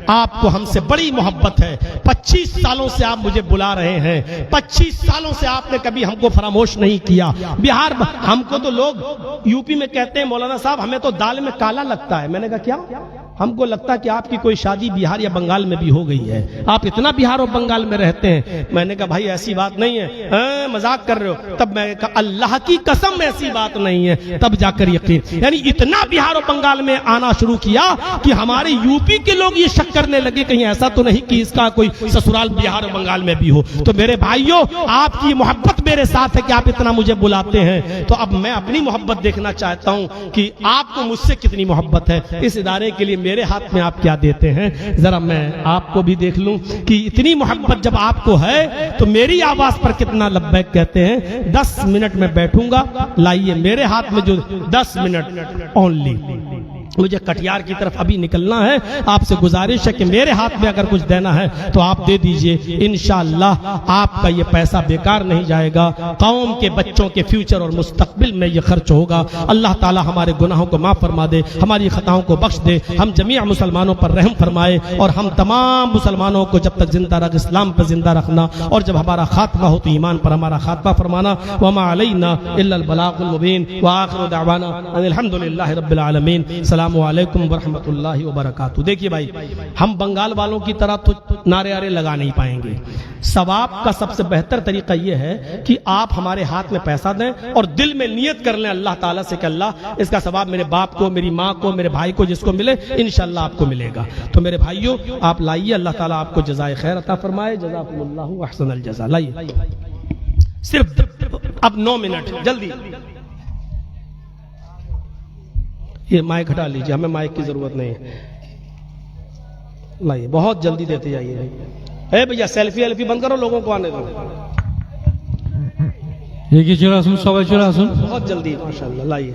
آپ کو ہم سے بڑی محبت ہے، 25 سالوں سے آپ مجھے بلا رہے ہیں، 25 سالوں سے آپ نے کبھی ہم کو فراموش نہیں کیا۔ بہار ہم کو تو لوگ UP میں کہتے ہیں مولانا صاحب ہمیں تو دال میں کالا لگتا ہے۔ میں نے کہا کیا؟ ہم کو لگتا کہ آپ کی کوئی شادی بہار یا بنگال میں بھی ہو گئی ہے، آپ اتنا بہار اور بنگال میں رہتے ہیں۔ میں نے کہا بھائی ایسی بات نہیں ہے، مذاق کر رہے ہو؟ تب میں نے کہا اللہ کی قسم ایسی بات نہیں ہے، تب جا کر یقین، یعنی اتنا بہار اور بنگال میں آنا شروع کیا کہ ہمارے یو پی کے لوگ یہ شک کرنے لگے کہیں ایسا تو نہیں کہ اس کا کوئی سسرال بہار اور بنگال میں بھی ہو۔ تو میرے بھائیوں، آپ کی محبت میرے ساتھ ہے کہ آپ اتنا مجھے بلاتے ہیں، تو اب میں اپنی محبت دیکھنا چاہتا ہوں کہ آپ کو مجھ سے کتنی محبت ہے۔ اس ادارے کے لیے میرے ہاتھ میں آپ کیا دیتے ہیں، ذرا میں آپ کو بھی دیکھ لوں کہ اتنی محبت جب آپ کو ہے تو میری آواز پر کتنا لبیک کہتے ہیں۔ 10 منٹ میں بیٹھوں گا، لائیے میرے ہاتھ میں جو 10 منٹ اونلی، مجھے کٹیار کی طرف ابھی نکلنا ہے۔ آپ سے گزارش ہے کہ میرے ہاتھ میں اگر کچھ دینا ہے تو آپ دے دیجئے، انشاءاللہ آپ کا یہ پیسہ بیکار نہیں جائے گا، قوم کے بچوں کے فیوچر اور مستقبل میں یہ خرچ ہوگا۔ اللہ تعالی ہمارے گناہوں کو معاف فرما دے، ہماری خطاؤں کو بخش دے، ہم جمیع مسلمانوں پر رحم فرمائے، اور ہم تمام مسلمانوں کو جب تک زندہ رکھ اسلام پر زندہ رکھنا، اور جب ہمارا خاتمہ ہو تو ایمان پر ہمارا خاتمہ فرمانا۔ وما علینا الا البلاغ المبین، وآخر دعوانا ان الحمدللہ رب العالمین۔ السلام علیکم ورحمۃ اللہ وبرکاتہ۔ دیکھیے بھائی، ہم بنگال والوں کی طرح تو نعرے آرے لگا نہیں پائیں گے۔ ثواب کا سب سے بہتر طریقہ یہ ہے کہ آپ ہمارے ہاتھ میں پیسہ دیں اور دل میں نیت کر لیں اللہ تعالیٰ سے کہ اللہ اس کا ثواب میرے باپ کو، میری ماں کو، میرے بھائی کو، جس کو ملے انشاءاللہ آپ کو ملے گا۔ تو میرے بھائیوں، آپ لائیے، اللہ تعالیٰ آپ کو جزائے خیر عطا فرمائے۔ جزاکم اللہ احسن الجزا۔ لائیے صرف اب 9 منٹ، جلدی۔ یہ مائک ہٹا لیجیے، ہمیں مائک کی ضرورت نہیں ہے۔ لائیے، بہت جلدی دیتے جائیے۔ اے بھیا سیلفی ایلفی بند کرو، لوگوں کو آنے دو۔ এগিয়ে চলে আসুন, সবাই চলে আসুন। بہت جلدی، ماشاءاللہ۔ لائیے